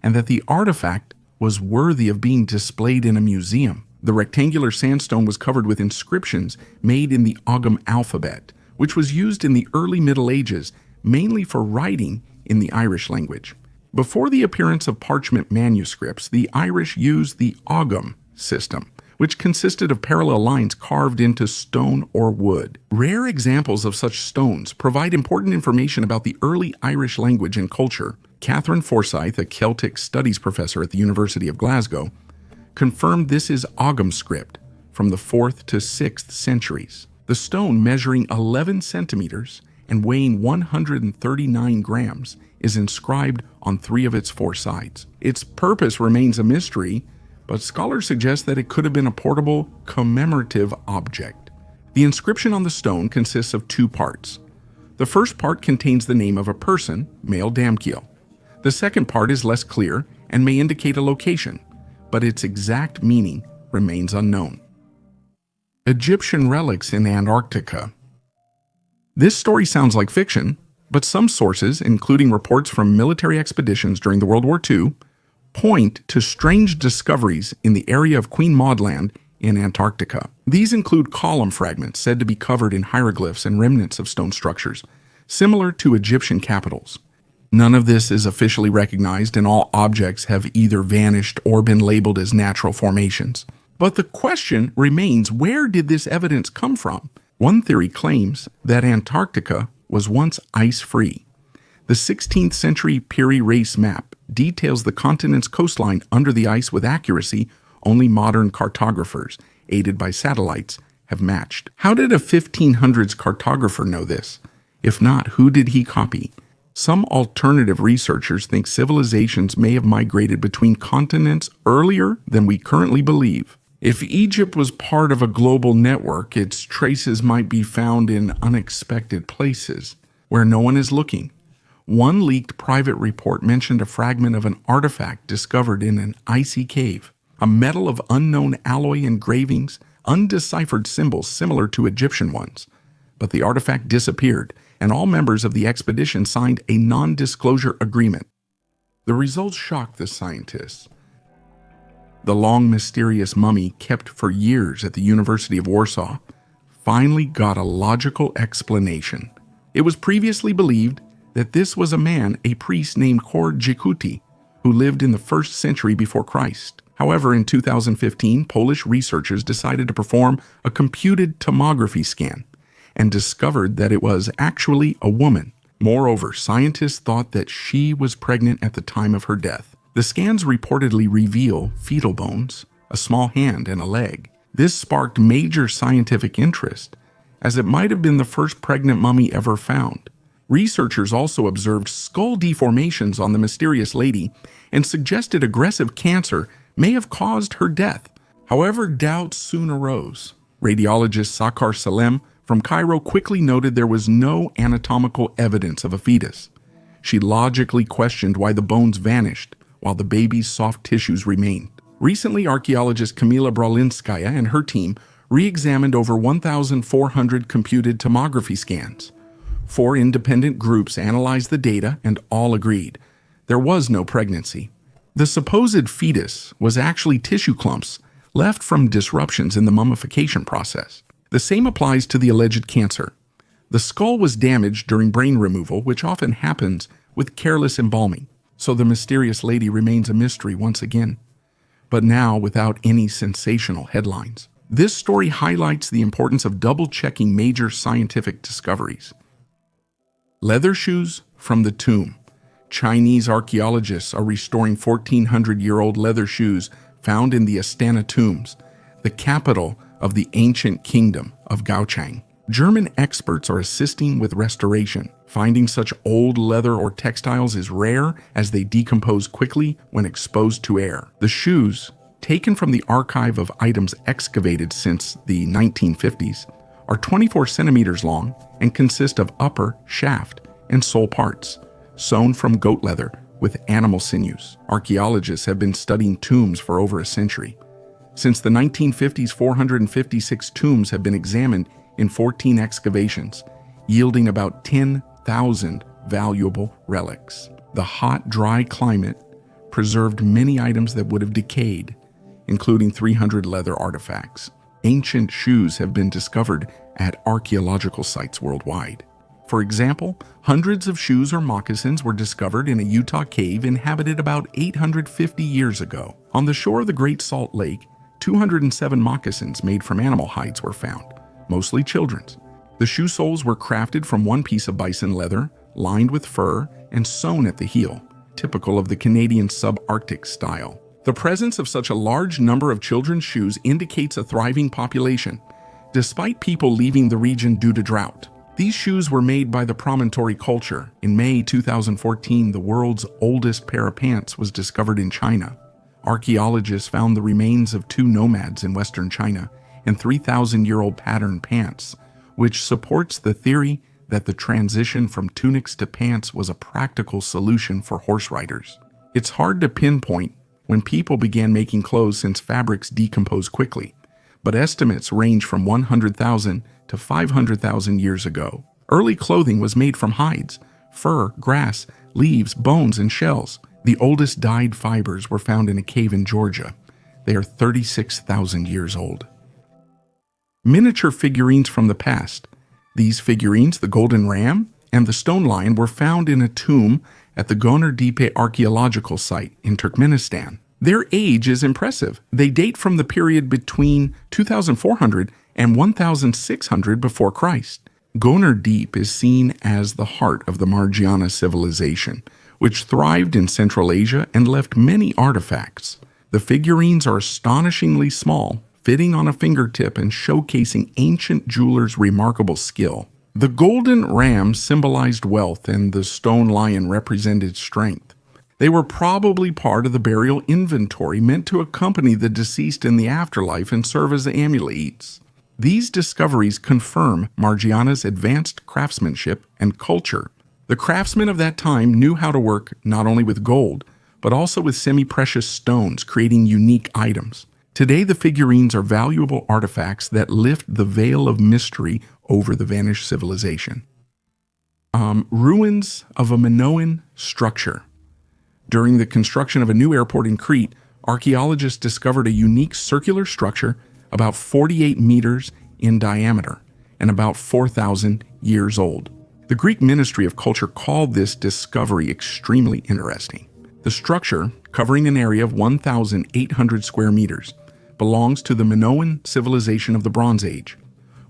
and that the artifact was worthy of being displayed in a museum. The rectangular sandstone was covered with inscriptions made in the Ogham alphabet, which was used in the early Middle Ages mainly for writing in the Irish language. Before the appearance of parchment manuscripts, the Irish used the Ogham system, which consisted of parallel lines carved into stone or wood. Rare examples of such stones provide important information about the early Irish language and culture. Catherine Forsyth, a Celtic studies professor at the University of Glasgow, confirmed this is Ogham script from the 4th to 6th centuries. The stone, measuring 11 centimeters and weighing 139 grams, is inscribed on 3 of its 4 sides. Its purpose remains a mystery, but scholars suggest that it could have been a portable commemorative object. The inscription on the stone consists of 2 parts. The first part contains the name of a person, male Damkiel. The second part is less clear and may indicate a location, but its exact meaning remains unknown. Egyptian relics in Antarctica. This story sounds like fiction, but some sources, including reports from military expeditions during the World War II, point to strange discoveries in the area of Queen Maud Land in Antarctica. These include column fragments said to be covered in hieroglyphs and remnants of stone structures, similar to Egyptian capitals. None of this is officially recognized, and all objects have either vanished or been labeled as natural formations. But the question remains, where did this evidence come from? One theory claims that Antarctica was once ice-free. The 16th century Peary Race map details the continent's coastline under the ice with accuracy only modern cartographers, aided by satellites, have matched. How did a 1500s cartographer know this? If not, who did he copy? Some alternative researchers think civilizations may have migrated between continents earlier than we currently believe. If Egypt was part of a global network, its traces might be found in unexpected places, where no one is looking. One leaked private report mentioned a fragment of an artifact discovered in an icy cave, a metal of unknown alloy engravings, undeciphered symbols similar to Egyptian ones. But the artifact disappeared, and all members of the expedition signed a non-disclosure agreement. The results shocked the scientists. The long, mysterious mummy kept for years at the University of Warsaw finally got a logical explanation. It was previously believed that this was a man, a priest named Kor Jikuti, who lived in the 1st century before Christ. However, in 2015, Polish researchers decided to perform a computed tomography scan and discovered that it was actually a woman. Moreover, scientists thought that she was pregnant at the time of her death. The scans reportedly reveal fetal bones, a small hand, and a leg. This sparked major scientific interest, as it might have been the first pregnant mummy ever found. Researchers also observed skull deformations on the mysterious lady and suggested aggressive cancer may have caused her death. However, doubts soon arose. Radiologist Sakar Salem from Cairo quickly noted there was no anatomical evidence of a fetus. She logically questioned why the bones vanished while the baby's soft tissues remained. Recently, archaeologist Kamila Bralinskaya and her team re-examined over 1,400 computed tomography scans. 4 independent groups analyzed the data and all agreed there was no pregnancy. The supposed fetus was actually tissue clumps left from disruptions in the mummification process. The same applies to the alleged cancer. The skull was damaged during brain removal, which often happens with careless embalming. So the mysterious lady remains a mystery once again, but now without any sensational headlines. This story highlights the importance of double-checking major scientific discoveries. Leather shoes from the tomb. Chinese archaeologists are restoring 1,400-year-old leather shoes found in the Astana tombs, the capital of the ancient kingdom of Gaochang. German experts are assisting with restoration. Finding such old leather or textiles is rare, as they decompose quickly when exposed to air. The shoes, taken from the archive of items excavated since the 1950s, are 24 centimeters long and consist of upper, shaft, and sole parts, sewn from goat leather with animal sinews. Archaeologists have been studying tombs for over a century. Since the 1950s, 456 tombs have been examined in 14 excavations, yielding about 10,000 valuable relics. The hot, dry climate preserved many items that would have decayed, including 300 leather artifacts. Ancient shoes have been discovered at archaeological sites worldwide. For example, hundreds of shoes or moccasins were discovered in a Utah cave inhabited about 850 years ago. On the shore of the Great Salt Lake, 207 moccasins made from animal hides were found, mostly children's. The shoe soles were crafted from one piece of bison leather, lined with fur, and sewn at the heel, typical of the Canadian subarctic style. The presence of such a large number of children's shoes indicates a thriving population, despite people leaving the region due to drought. These shoes were made by the promontory culture. In May 2014, the world's oldest pair of pants was discovered in China. Archaeologists found the remains of 2 nomads in western China and 3,000-year-old pattern pants, which supports the theory that the transition from tunics to pants was a practical solution for horse riders. It's hard to pinpoint when people began making clothes since fabrics decompose quickly, but estimates range from 100,000 to 500,000 years ago. Early clothing was made from hides, fur, grass, leaves, bones, and shells. The oldest dyed fibers were found in a cave in Georgia. They are 36,000 years old. Miniature figurines from the past. These figurines, the golden ram and the stone lion, were found in a tomb at the Goner Tepe archaeological site in Turkmenistan. Their age is impressive. They date from the period between 2400 and 1600 before Christ. Goner Deep is seen as the heart of the Margiana civilization, which thrived in Central Asia and left many artifacts. The figurines are astonishingly small, fitting on a fingertip and showcasing ancient jewelers' remarkable skill. The golden ram symbolized wealth and the stone lion represented strength. They were probably part of the burial inventory meant to accompany the deceased in the afterlife and serve as amulets. These discoveries confirm Margiana's advanced craftsmanship and culture. The craftsmen of that time knew how to work not only with gold, but also with semi-precious stones, creating unique items. Today, the figurines are valuable artifacts that lift the veil of mystery over the vanished civilization. Ruins of a Minoan structure. During the construction of a new airport in Crete, archaeologists discovered a unique circular structure about 48 meters in diameter and about 4,000 years old. The Greek Ministry of Culture called this discovery extremely interesting. The structure, covering an area of 1,800 square meters, belongs to the Minoan civilization of the Bronze Age,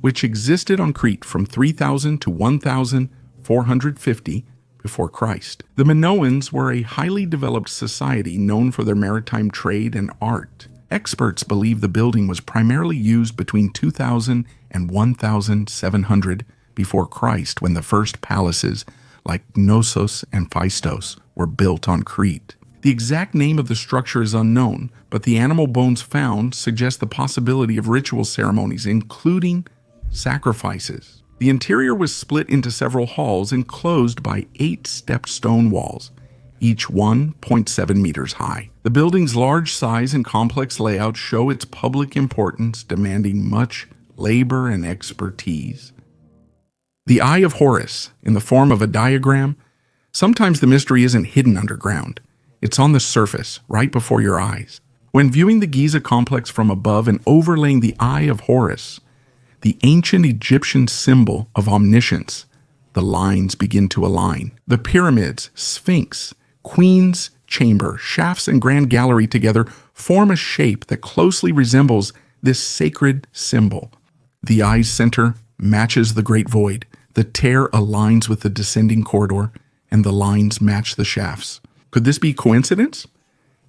which existed on Crete from 3000 to 1450 before Christ. The Minoans were a highly developed society known for their maritime trade and art. Experts believe the building was primarily used between 2000 and 1700 before Christ, when the first palaces like Knossos and Phaistos were built on Crete. The exact name of the structure is unknown, but the animal bones found suggest the possibility of ritual ceremonies, including sacrifices. The interior was split into several halls enclosed by 8 stepped stone walls, each 1.7 meters high. The building's large size and complex layout show its public importance, demanding much labor and expertise. The Eye of Horus, in the form of a diagram. Sometimes the mystery isn't hidden underground. It's on the surface, right before your eyes. When viewing the Giza complex from above and overlaying the Eye of Horus, the ancient Egyptian symbol of omniscience, the lines begin to align. The pyramids, Sphinx, Queen's Chamber, shafts, and Grand Gallery together form a shape that closely resembles this sacred symbol. The eye's center matches the Great Void. The tear aligns with the descending corridor, and the lines match the shafts. Could this be coincidence?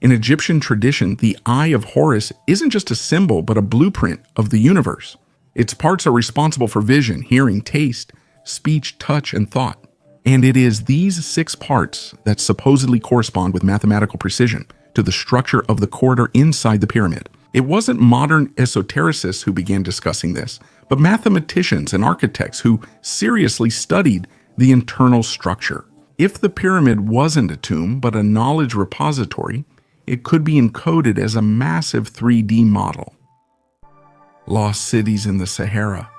In Egyptian tradition, the Eye of Horus isn't just a symbol, but a blueprint of the universe. Its parts are responsible for vision, hearing, taste, speech, touch, and thought. And it is these 6 parts that supposedly correspond with mathematical precision to the structure of the corridor inside the pyramid. It wasn't modern esotericists who began discussing this, but mathematicians and architects who seriously studied the internal structure. If the pyramid wasn't a tomb, but a knowledge repository, it could be encoded as a massive 3D model. Lost cities in the Sahara.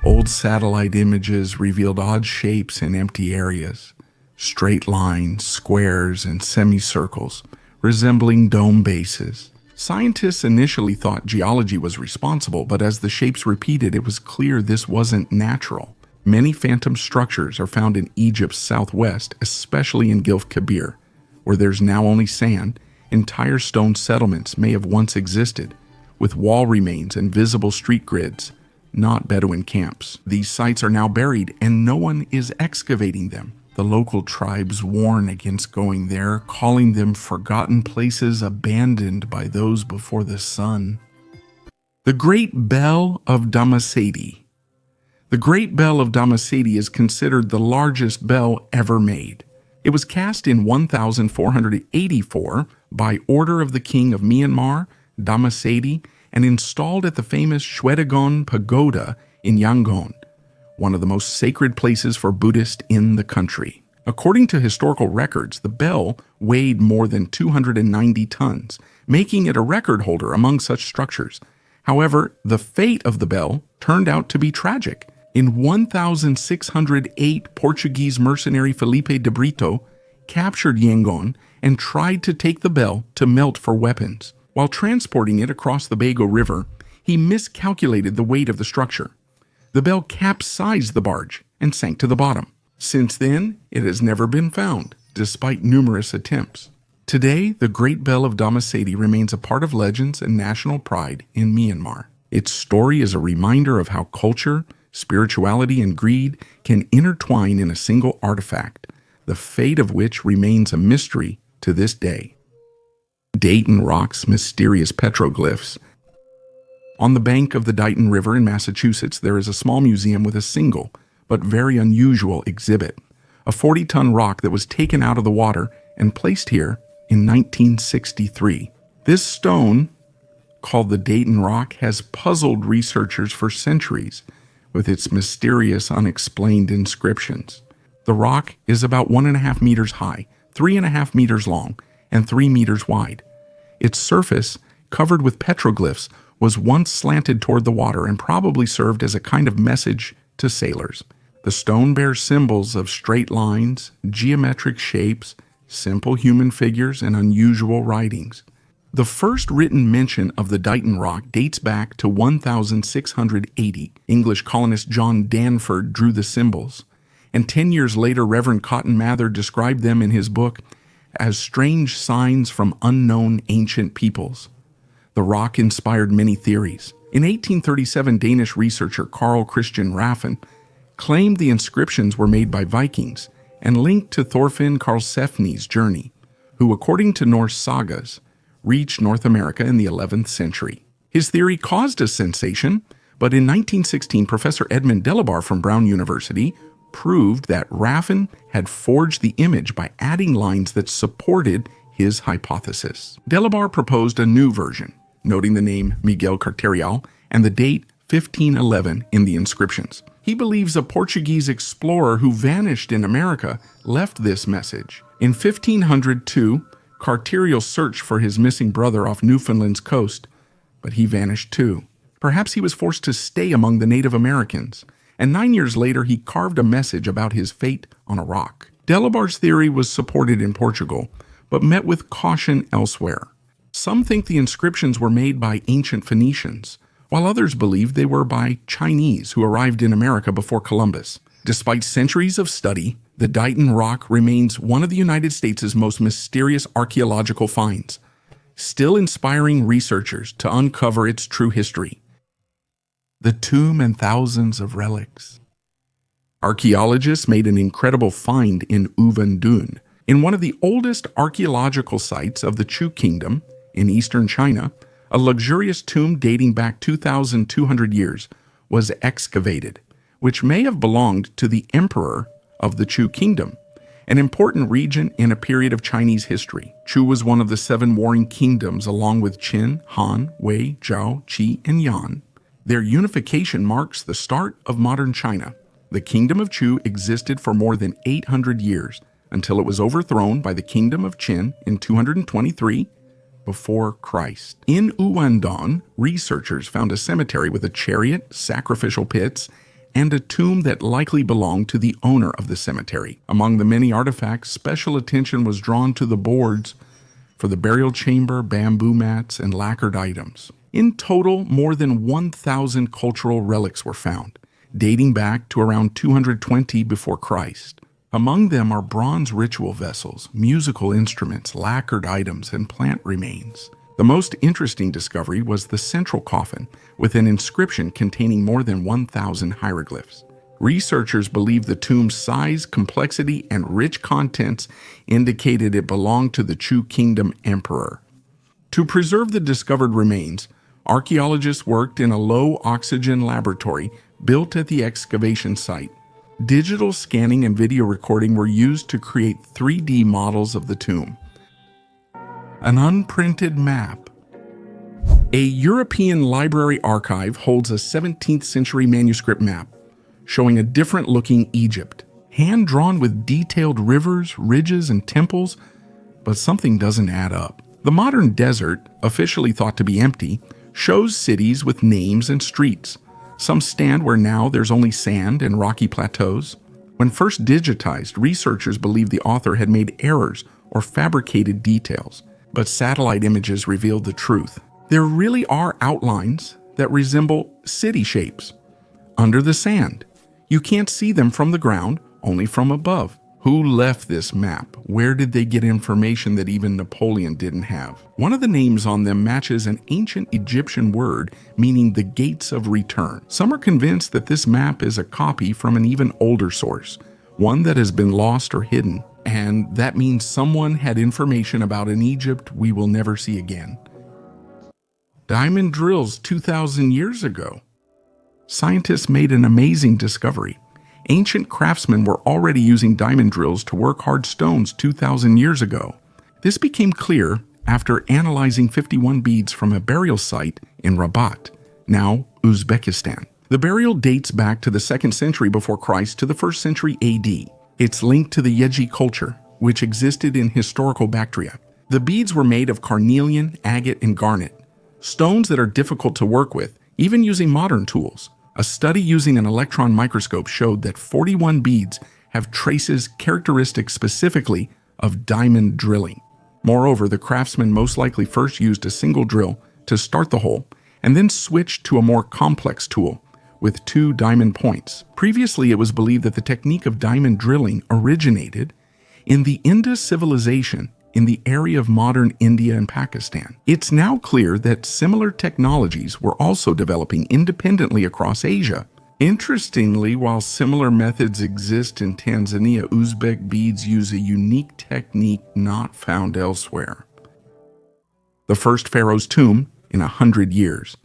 Old satellite images revealed odd shapes in empty areas, straight lines, squares, and semicircles, resembling dome bases. Scientists initially thought geology was responsible, but as the shapes repeated, it was clear this wasn't natural. Many phantom structures are found in Egypt's southwest, especially in Gilf Kebir, where there's now only sand. Entire stone settlements may have once existed, with wall remains and visible street grids, not Bedouin camps. These sites are now buried, and no one is excavating them. The local tribes warn against going there, calling them forgotten places abandoned by those before the sun. The Great Bell of Damarsadi. The Great Bell of Damarsadi is considered the largest bell ever made. It was cast in 1484 by order of the king of Myanmar, Damarsadi, and installed at the famous Shwedagon Pagoda in Yangon, one of the most sacred places for Buddhists in the country. According to historical records, the bell weighed more than 290 tons, making it a record holder among such structures. However, the fate of the bell turned out to be tragic. In 1608, Portuguese mercenary Felipe de Brito captured Yangon and tried to take the bell to melt for weapons. While transporting it across the Bago River, he miscalculated the weight of the structure. The bell capsized the barge and sank to the bottom. Since then, it has never been found, despite numerous attempts. Today, the Great Bell of Damansedi remains a part of legends and national pride in Myanmar. Its story is a reminder of how culture, spirituality, and greed can intertwine in a single artifact, the fate of which remains a mystery to this day. Dayton Rock's mysterious petroglyphs. On the bank of the Dighton River in Massachusetts, there is a small museum with a single, but very unusual exhibit, a 40-ton rock that was taken out of the water and placed here in 1963. This stone, called the Dayton Rock, has puzzled researchers for centuries with its mysterious, unexplained inscriptions. The rock is about 1.5 meters high, 3.5 meters long, and 3 meters wide. Its surface, covered with petroglyphs, was once slanted toward the water and probably served as a kind of message to sailors. The stone bears symbols of straight lines, geometric shapes, simple human figures, and unusual writings. The first written mention of the Dighton Rock dates back to 1680. English colonist John Danford drew the symbols, and 10 years later Reverend Cotton Mather described them in his book as strange signs from unknown ancient peoples. The rock inspired many theories. In 1837, Danish researcher Carl Christian Raffen claimed the inscriptions were made by Vikings and linked to Thorfinn Karlsefni's journey, who, according to Norse sagas, reached North America in the 11th century. His theory caused a sensation, but in 1916, Professor Edmund Delabar from Brown University proved that Raffen had forged the image by adding lines that supported his hypothesis. Delabar proposed a new version, noting the name Miguel Carterial and the date 1511 in the inscriptions. He believes a Portuguese explorer who vanished in America left this message. In 1502, Carterial searched for his missing brother off Newfoundland's coast, but he vanished too. Perhaps he was forced to stay among the Native Americans, and 9 years later he carved a message about his fate on a rock. Delabar's theory was supported in Portugal, but met with caution elsewhere. Some think the inscriptions were made by ancient Phoenicians, while others believe they were by Chinese who arrived in America before Columbus. Despite centuries of study, the Dighton Rock remains one of the United States' most mysterious archaeological finds, still inspiring researchers to uncover its true history. The tomb and thousands of relics. Archaeologists made an incredible find in Uvandun, in one of the oldest archaeological sites of the Chu Kingdom in eastern China. A luxurious tomb dating back 2,200 years was excavated, which may have belonged to the emperor of the Chu Kingdom, an important region in a period of Chinese history. Chu was one of the 7 warring kingdoms along with Qin, Han, Wei, Zhao, Qi, and Yan. Their unification marks the start of modern China. The kingdom of Chu existed for more than 800 years until it was overthrown by the kingdom of Qin in 223 before Christ. In Uandong, researchers found a cemetery with a chariot, sacrificial pits, and a tomb that likely belonged to the owner of the cemetery. Among the many artifacts, special attention was drawn to the boards for the burial chamber, bamboo mats, and lacquered items. In total, more than 1,000 cultural relics were found, dating back to around 220 before Christ. Among them are bronze ritual vessels, musical instruments, lacquered items, and plant remains. The most interesting discovery was the central coffin, with an inscription containing more than 1,000 hieroglyphs. Researchers believe the tomb's size, complexity, and rich contents indicated it belonged to the Chu Kingdom emperor. To preserve the discovered remains, archaeologists worked in a low-oxygen laboratory built at the excavation site. Digital scanning and video recording were used to create 3D models of the tomb. An unprinted map. A European library archive holds a 17th century manuscript map showing a different-looking Egypt. hand-drawn with detailed rivers, ridges, and temples, but something doesn't add up. The modern desert, officially thought to be empty, shows cities with names and streets. Some stand where now there's only sand and rocky plateaus. When first digitized, researchers believed the author had made errors or fabricated details, but satellite images revealed the truth. There really are outlines that resemble city shapes under the sand. You can't see them from the ground, only from above. Who left this map? Where did they get information that even Napoleon didn't have? One of the names on them matches an ancient Egyptian word meaning the gates of return. Some are convinced that this map is a copy from an even older source, one that has been lost or hidden, and that means someone had information about an Egypt we will never see again. Diamond drills 2,000 years ago. Scientists made an amazing discovery. Ancient craftsmen were already using diamond drills to work hard stones 2,000 years ago. This became clear after analyzing 51 beads from a burial site in Rabat, now Uzbekistan. The burial dates back to the 2nd century before Christ to the 1st century AD. It's linked to the Yeji culture, which existed in historical Bactria. The beads were made of carnelian, agate, and garnet, stones that are difficult to work with, even using modern tools. A study using an electron microscope showed that 41 beads have traces characteristic specifically of diamond drilling. Moreover, the craftsman most likely first used a single drill to start the hole and then switched to a more complex tool with 2 diamond points. Previously, it was believed that the technique of diamond drilling originated in the Indus civilization in the area of modern India and Pakistan. It's now clear that similar technologies were also developing independently across Asia. Interestingly, while similar methods exist in Tanzania, Uzbek beads use a unique technique not found elsewhere. The first pharaoh's tomb in 100 years.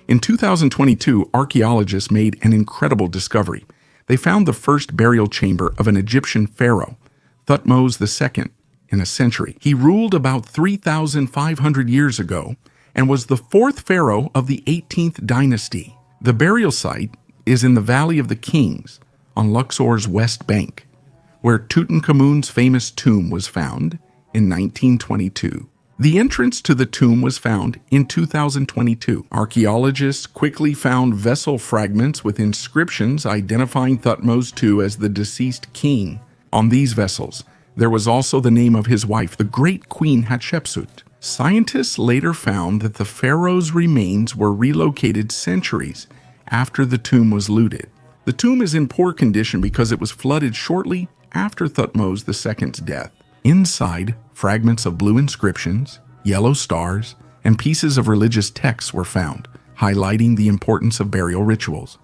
In 2022, archaeologists made an incredible discovery. They found the first burial chamber of an Egyptian pharaoh, Thutmose II, in a century. He ruled about 3,500 years ago and was the 4th pharaoh of the 18th dynasty. The burial site is in the Valley of the Kings on Luxor's west bank, where Tutankhamun's famous tomb was found in 1922. The entrance to the tomb was found in 2022. Archaeologists quickly found vessel fragments with inscriptions identifying Thutmose II as the deceased king. On these vessels, there was also the name of his wife, the great Queen Hatshepsut. Scientists later found that the pharaoh's remains were relocated centuries after the tomb was looted. The tomb is in poor condition because it was flooded shortly after Thutmose II's death. Inside, fragments of blue inscriptions, yellow stars, and pieces of religious texts were found, highlighting the importance of burial rituals.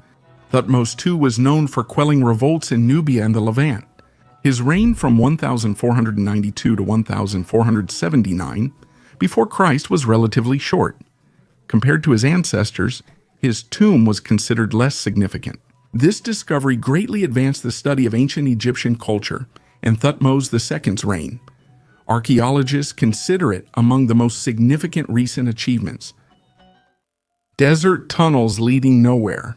Thutmose II was known for quelling revolts in Nubia and the Levant. His reign from 1492 to 1479 before Christ was relatively short. Compared to his ancestors, his tomb was considered less significant. This discovery greatly advanced the study of ancient Egyptian culture and Thutmose II's reign. Archaeologists consider it among the most significant recent achievements. Desert tunnels leading nowhere.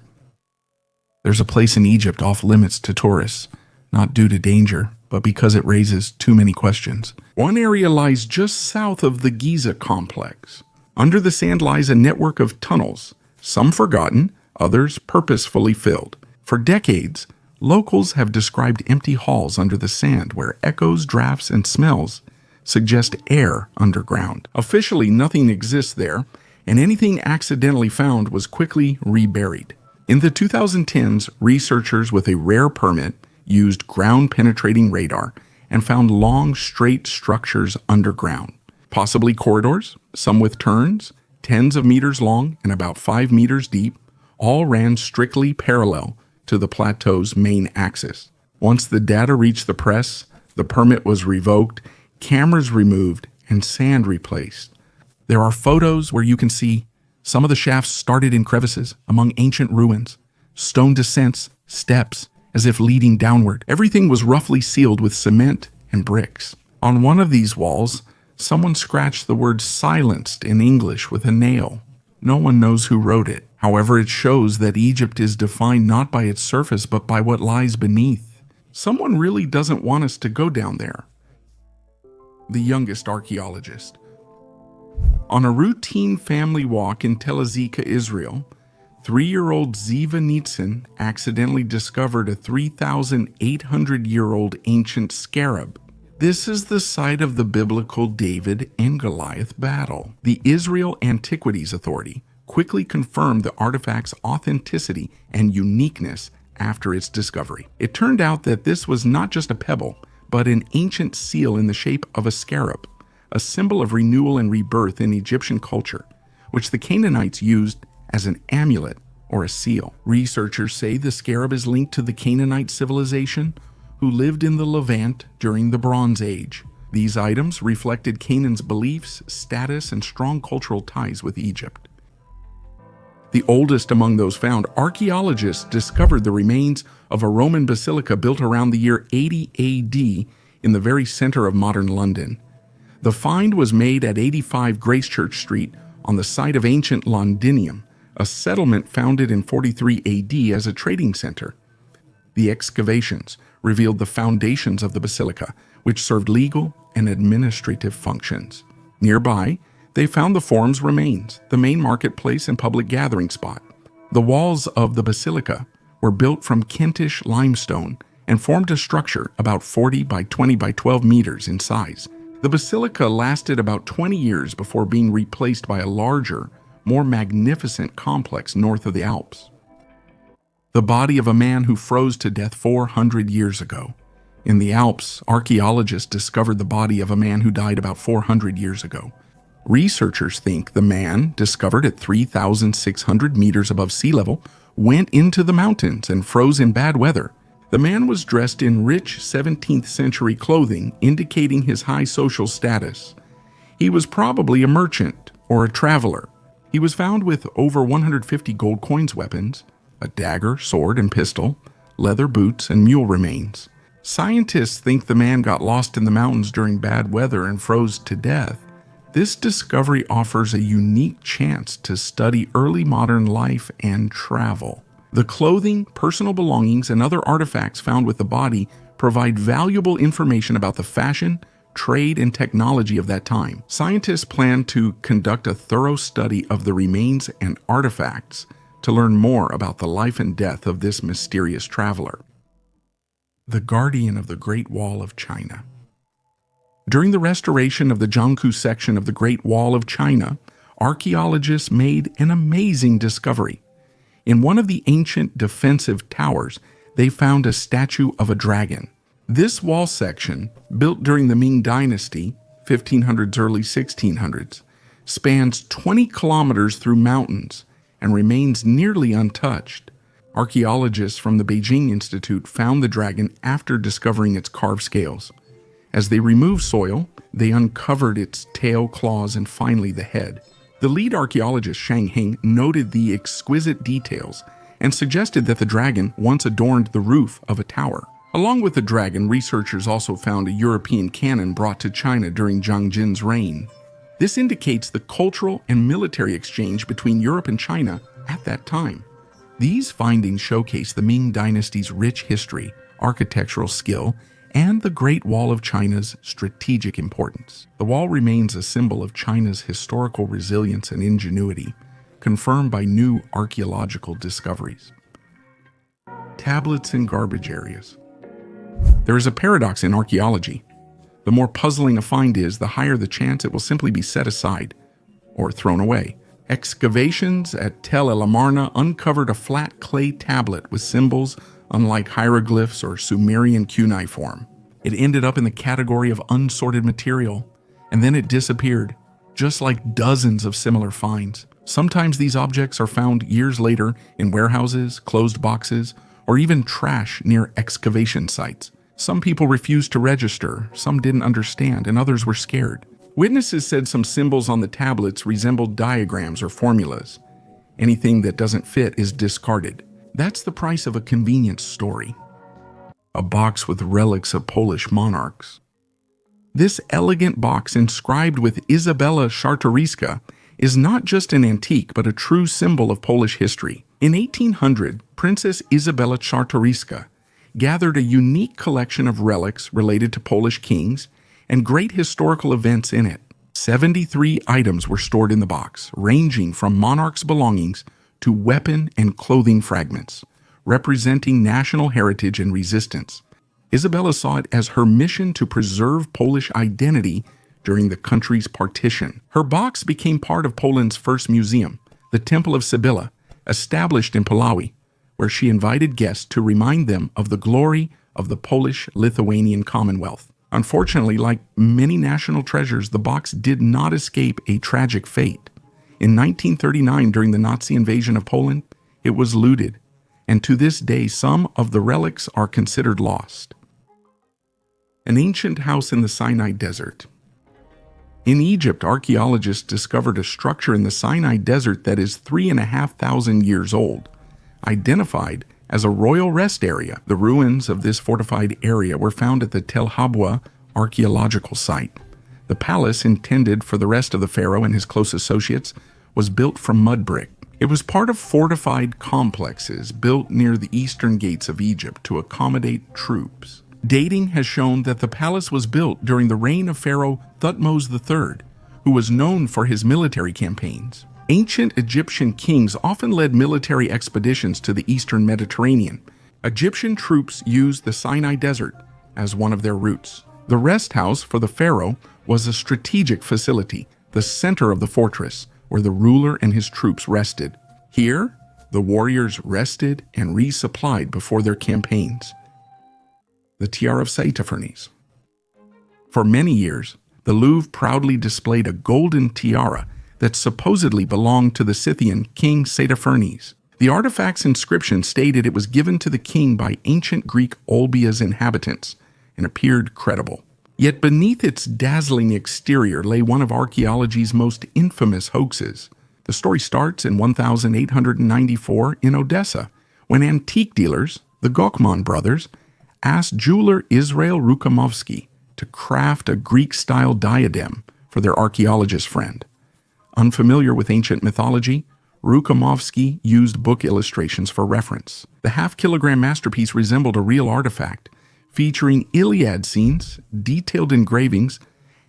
There's a place in Egypt off limits to tourists, not due to danger, but because it raises too many questions. One area lies just south of the Giza complex. Under the sand lies a network of tunnels, some forgotten, others purposefully filled. For decades, locals have described empty halls under the sand where echoes, drafts, and smells suggest air underground. Officially, nothing exists there, and anything accidentally found was quickly reburied. In the 2010s, researchers with a rare permit used ground-penetrating radar and found long, straight structures underground, possibly corridors, some with turns, tens of meters long and about 5 meters deep, all ran strictly parallel to the plateau's main axis. Once the data reached the press, the permit was revoked, cameras removed, and sand replaced. There are photos where you can see some of the shafts started in crevices among ancient ruins, stone descents, steps, as if leading downward. Everything was roughly sealed with cement and bricks. On one of these walls, someone scratched the word silenced in English with a nail. No one knows who wrote it. However, it shows that Egypt is defined not by its surface but by what lies beneath. Someone really doesn't want us to go down there. The youngest archaeologist. On a routine family walk in Tel Azekah, Israel, 3-year-old Ziva Nitzan accidentally discovered a 3,800-year-old ancient scarab. This is the site of the biblical David and Goliath battle. The Israel Antiquities Authority quickly confirmed the artifact's authenticity and uniqueness after its discovery. It turned out that this was not just a pebble, but an ancient seal in the shape of a scarab, a symbol of renewal and rebirth in Egyptian culture, which the Canaanites used as an amulet or a seal. Researchers say the scarab is linked to the Canaanite civilization, who lived in the Levant during the Bronze Age. These items reflected Canaan's beliefs, status, and strong cultural ties with Egypt. The oldest among those found, archaeologists discovered the remains of a Roman basilica built around the year 80 AD in the very center of modern London. The find was made at 85 Gracechurch Street on the site of ancient Londinium, a settlement founded in 43 AD as a trading center. The excavations revealed the foundations of the basilica, which served legal and administrative functions. Nearby, they found the forum's remains, the main marketplace and public gathering spot. The walls of the basilica were built from Kentish limestone and formed a structure about 40 by 20 by 12 meters in size. The basilica lasted about 20 years before being replaced by a larger, more magnificent complex north of the Alps. The body of a man who froze to death 400 years ago. In the Alps, archaeologists discovered the body of a man who died about 400 years ago. Researchers think the man, discovered at 3,600 meters above sea level, went into the mountains and froze in bad weather. The man was dressed in rich 17th century clothing, indicating his high social status. He was probably a merchant or a traveler. He was found with over 150 gold coins, weapons, a dagger, sword, and pistol, leather boots, and mule remains. Scientists think the man got lost in the mountains during bad weather and froze to death. This discovery offers a unique chance to study early modern life and travel. The clothing, personal belongings, and other artifacts found with the body provide valuable information about the fashion, trade, and technology of that time. Scientists plan to conduct a thorough study of the remains and artifacts to learn more about the life and death of this mysterious traveler. The guardian of the Great Wall of China. During the restoration of the Jiangku section of the Great Wall of China, archaeologists made an amazing discovery. In one of the ancient defensive towers, they found a statue of a dragon. This wall section, built during the Ming Dynasty, 1500s, early 1600s, spans 20 kilometers through mountains and remains nearly untouched. Archaeologists from the Beijing Institute found the dragon after discovering its carved scales. As they removed soil, they uncovered its tail, claws, and finally the head. The lead archaeologist, Shang Heng, noted the exquisite details and suggested that the dragon once adorned the roof of a tower. Along with the dragon, researchers also found a European cannon brought to China during Zhang Jin's reign. This indicates the cultural and military exchange between Europe and China at that time. These findings showcase the Ming Dynasty's rich history, architectural skill, and the Great Wall of China's strategic importance. The wall remains a symbol of China's historical resilience and ingenuity, confirmed by new archaeological discoveries. Tablets in garbage areas. There is a paradox in archaeology. The more puzzling a find is, the higher the chance it will simply be set aside or thrown away. Excavations at Tel El Amarna uncovered a flat clay tablet with symbols unlike hieroglyphs or Sumerian cuneiform. It ended up in the category of unsorted material, and then it disappeared, just like dozens of similar finds. Sometimes these objects are found years later in warehouses, closed boxes, or even trash near excavation sites. Some people refused to register, some didn't understand, and others were scared. Witnesses said some symbols on the tablets resembled diagrams or formulas. Anything that doesn't fit is discarded. That's the price of a convenience story. A box with relics of Polish monarchs. This elegant box inscribed with Izabela Czartoryska is not just an antique but a true symbol of Polish history. In 1800, Princess Izabela Czartoryska gathered a unique collection of relics related to Polish kings and great historical events in it. 73 items were stored in the box, ranging from monarchs' belongings to weapon and clothing fragments, representing national heritage and resistance. Isabella saw it as her mission to preserve Polish identity during the country's partition. Her box became part of Poland's first museum, the Temple of Sibylla, established in Puławy, where she invited guests to remind them of the glory of the Polish-Lithuanian Commonwealth. Unfortunately, like many national treasures, the box did not escape a tragic fate. In 1939, during the Nazi invasion of Poland, it was looted, and to this day, some of the relics are considered lost. An ancient house in the Sinai Desert. In Egypt, archaeologists discovered a structure in the Sinai Desert that is 3,500 years old, identified as a royal rest area. The ruins of this fortified area were found at the Tel Habwa archaeological site. The palace, intended for the rest of the pharaoh and his close associates, was built from mud brick. It was part of fortified complexes built near the eastern gates of Egypt to accommodate troops. Dating has shown that the palace was built during the reign of Pharaoh Thutmose III, who was known for his military campaigns. Ancient Egyptian kings often led military expeditions to the eastern Mediterranean. Egyptian troops used the Sinai Desert as one of their routes. The rest house for the pharaoh was a strategic facility, the center of the fortress, where the ruler and his troops rested. Here, the warriors rested and resupplied before their campaigns. The Tiara of Saitaphernes. For many years, the Louvre proudly displayed a golden tiara that supposedly belonged to the Scythian king Saitaphernes. The artifact's inscription stated it was given to the king by ancient Greek Olbia's inhabitants and appeared credible. Yet beneath its dazzling exterior lay one of archaeology's most infamous hoaxes. The story starts in 1894 in Odessa, when antique dealers, the Gokman brothers, asked jeweler Israel Rukamovsky to craft a Greek-style diadem for their archaeologist friend. Unfamiliar with ancient mythology, Rukamovsky used book illustrations for reference. The half-kilogram masterpiece resembled a real artifact, featuring Iliad scenes, detailed engravings,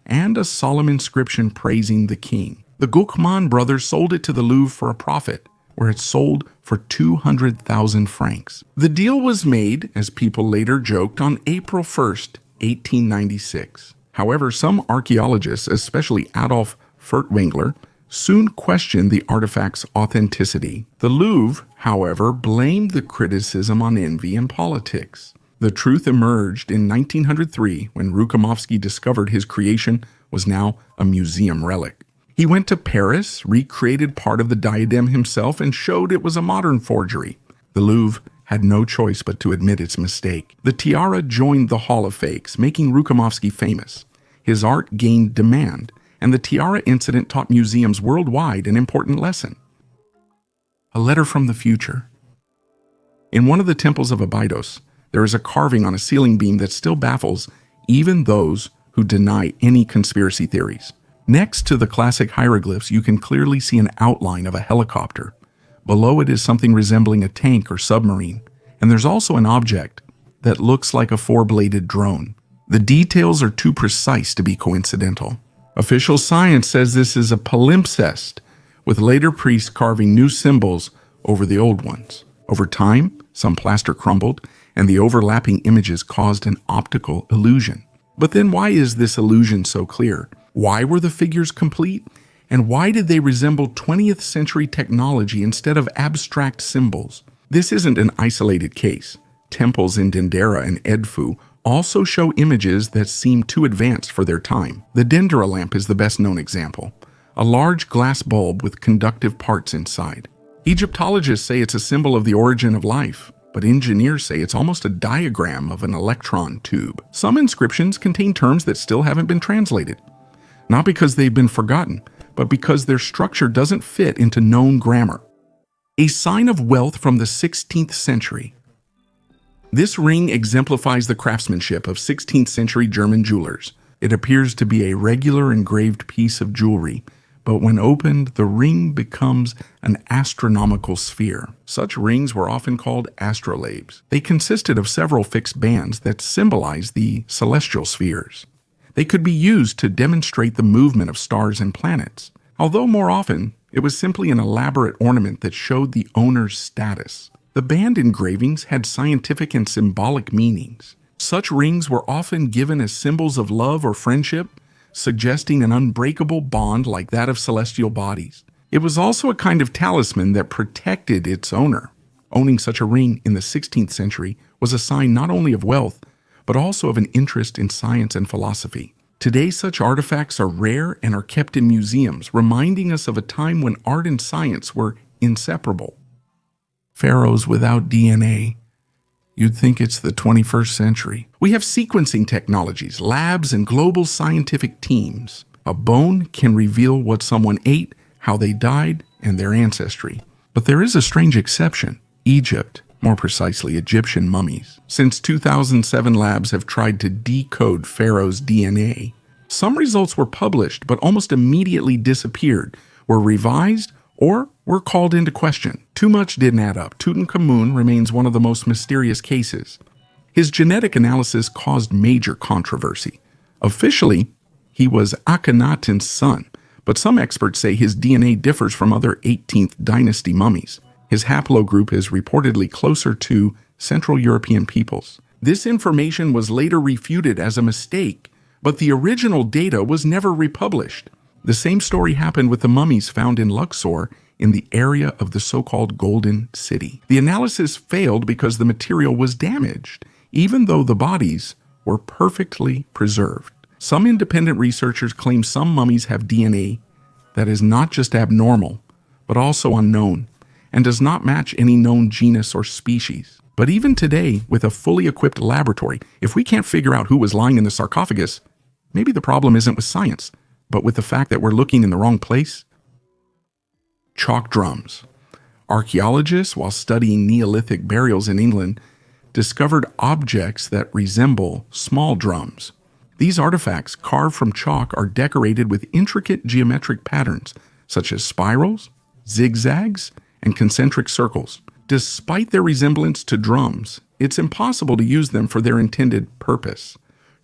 and a solemn inscription praising the king. The Gokman brothers sold it to the Louvre for a profit, where it sold for 200,000 francs. The deal was made, as people later joked, on April 1st, 1896. However, some archaeologists, especially Adolf Furtwängler, soon questioned the artifact's authenticity. The Louvre, however, blamed the criticism on envy and politics. The truth emerged in 1903 when Rukamovsky discovered his creation was now a museum relic. He went to Paris, recreated part of the diadem himself, and showed it was a modern forgery. The Louvre had no choice but to admit its mistake. The tiara joined the Hall of Fakes, making Rukamovsky famous. His art gained demand, and the tiara incident taught museums worldwide an important lesson. A letter from the future. In one of the temples of Abydos, there is a carving on a ceiling beam that still baffles even those who deny any conspiracy theories. Next to the classic hieroglyphs, you can clearly see an outline of a helicopter. Below it is something resembling a tank or submarine, and there's also an object that looks like a four-bladed drone. The details are too precise to be coincidental. Official science says this is a palimpsest, with later priests carving new symbols over the old ones. Over time, some plaster crumbled, and the overlapping images caused an optical illusion. But then why is this illusion so clear? Why were the figures complete? And why did they resemble 20th century technology instead of abstract symbols? This isn't an isolated case. Temples in Dendera and Edfu also show images that seem too advanced for their time. The Dendera lamp is the best known example, a large glass bulb with conductive parts inside. Egyptologists say it's a symbol of the origin of life, but engineers say it's almost a diagram of an electron tube. Some inscriptions contain terms that still haven't been translated, not because they've been forgotten, but because their structure doesn't fit into known grammar. A sign of wealth from the 16th century. This ring exemplifies the craftsmanship of 16th century German jewelers. It appears to be a regular engraved piece of jewelry, but when opened, the ring becomes an astronomical sphere. Such rings were often called astrolabes. They consisted of several fixed bands that symbolize the celestial spheres. They could be used to demonstrate the movement of stars and planets, although more often it was simply an elaborate ornament that showed the owner's status. The band engravings had scientific and symbolic meanings. Such rings were often given as symbols of love or friendship, suggesting an unbreakable bond like that of celestial bodies. It was also a kind of talisman that protected its owner. Owning such a ring in the 16th century was a sign not only of wealth, but also of an interest in science and philosophy. Today, such artifacts are rare and are kept in museums, reminding us of a time when art and science were inseparable. Pharaohs without DNA. You'd think it's the 21st century. We have sequencing technologies, labs, and global scientific teams. A bone can reveal what someone ate, how they died, and their ancestry. But there is a strange exception: Egypt, more precisely Egyptian mummies. Since 2007, labs have tried to decode Pharaoh's DNA. Some results were published, but almost immediately disappeared, were revised, or were called into question. Too much didn't add up. Tutankhamun remains one of the most mysterious cases. His genetic analysis caused major controversy. Officially, he was Akhenaten's son, but some experts say his DNA differs from other 18th dynasty mummies. His haplogroup is reportedly closer to Central European peoples. This information was later refuted as a mistake, but the original data was never republished. The same story happened with the mummies found in Luxor in the area of the so-called Golden City. The analysis failed because the material was damaged, even though the bodies were perfectly preserved. Some independent researchers claim some mummies have DNA that is not just abnormal, but also unknown, and does not match any known genus or species. But even today, with a fully equipped laboratory, if we can't figure out who was lying in the sarcophagus, maybe the problem isn't with science, but with the fact that we're looking in the wrong place. Chalk drums. Archaeologists, while studying Neolithic burials in England, discovered objects that resemble small drums. These artifacts, carved from chalk, are decorated with intricate geometric patterns, such as spirals, zigzags, and concentric circles. Despite their resemblance to drums, it's impossible to use them for their intended purpose.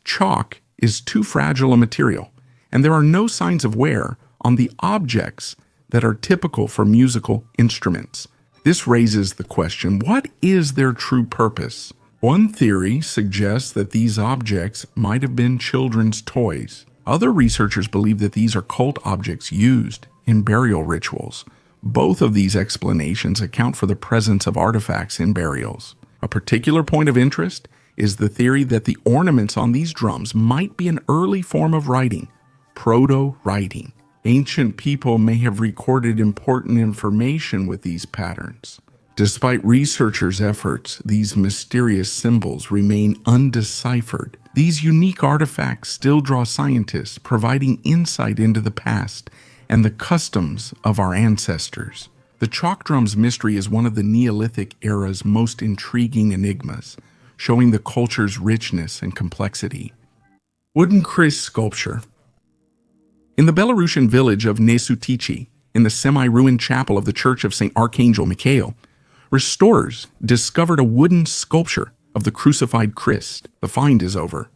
Chalk is too fragile a material, and there are no signs of wear on the objects that are typical for musical instruments. This raises the question, what is their true purpose? One theory suggests that these objects might have been children's toys. Other researchers believe that these are cult objects used in burial rituals. Both of these explanations account for the presence of artifacts in burials. A particular point of interest is the theory that the ornaments on these drums might be an early form of writing, proto-writing. Ancient people may have recorded important information with these patterns. Despite researchers' efforts, these mysterious symbols remain undeciphered. These unique artifacts still draw scientists, providing insight into the past and the customs of our ancestors. The chalk drums mystery is one of the Neolithic era's most intriguing enigmas, showing the culture's richness and complexity. Wooden Christ sculpture. In the Belarusian village of Nesutici, in the semi-ruined chapel of the Church of St. Archangel Michael, restorers discovered a wooden sculpture of the crucified Christ. The find is over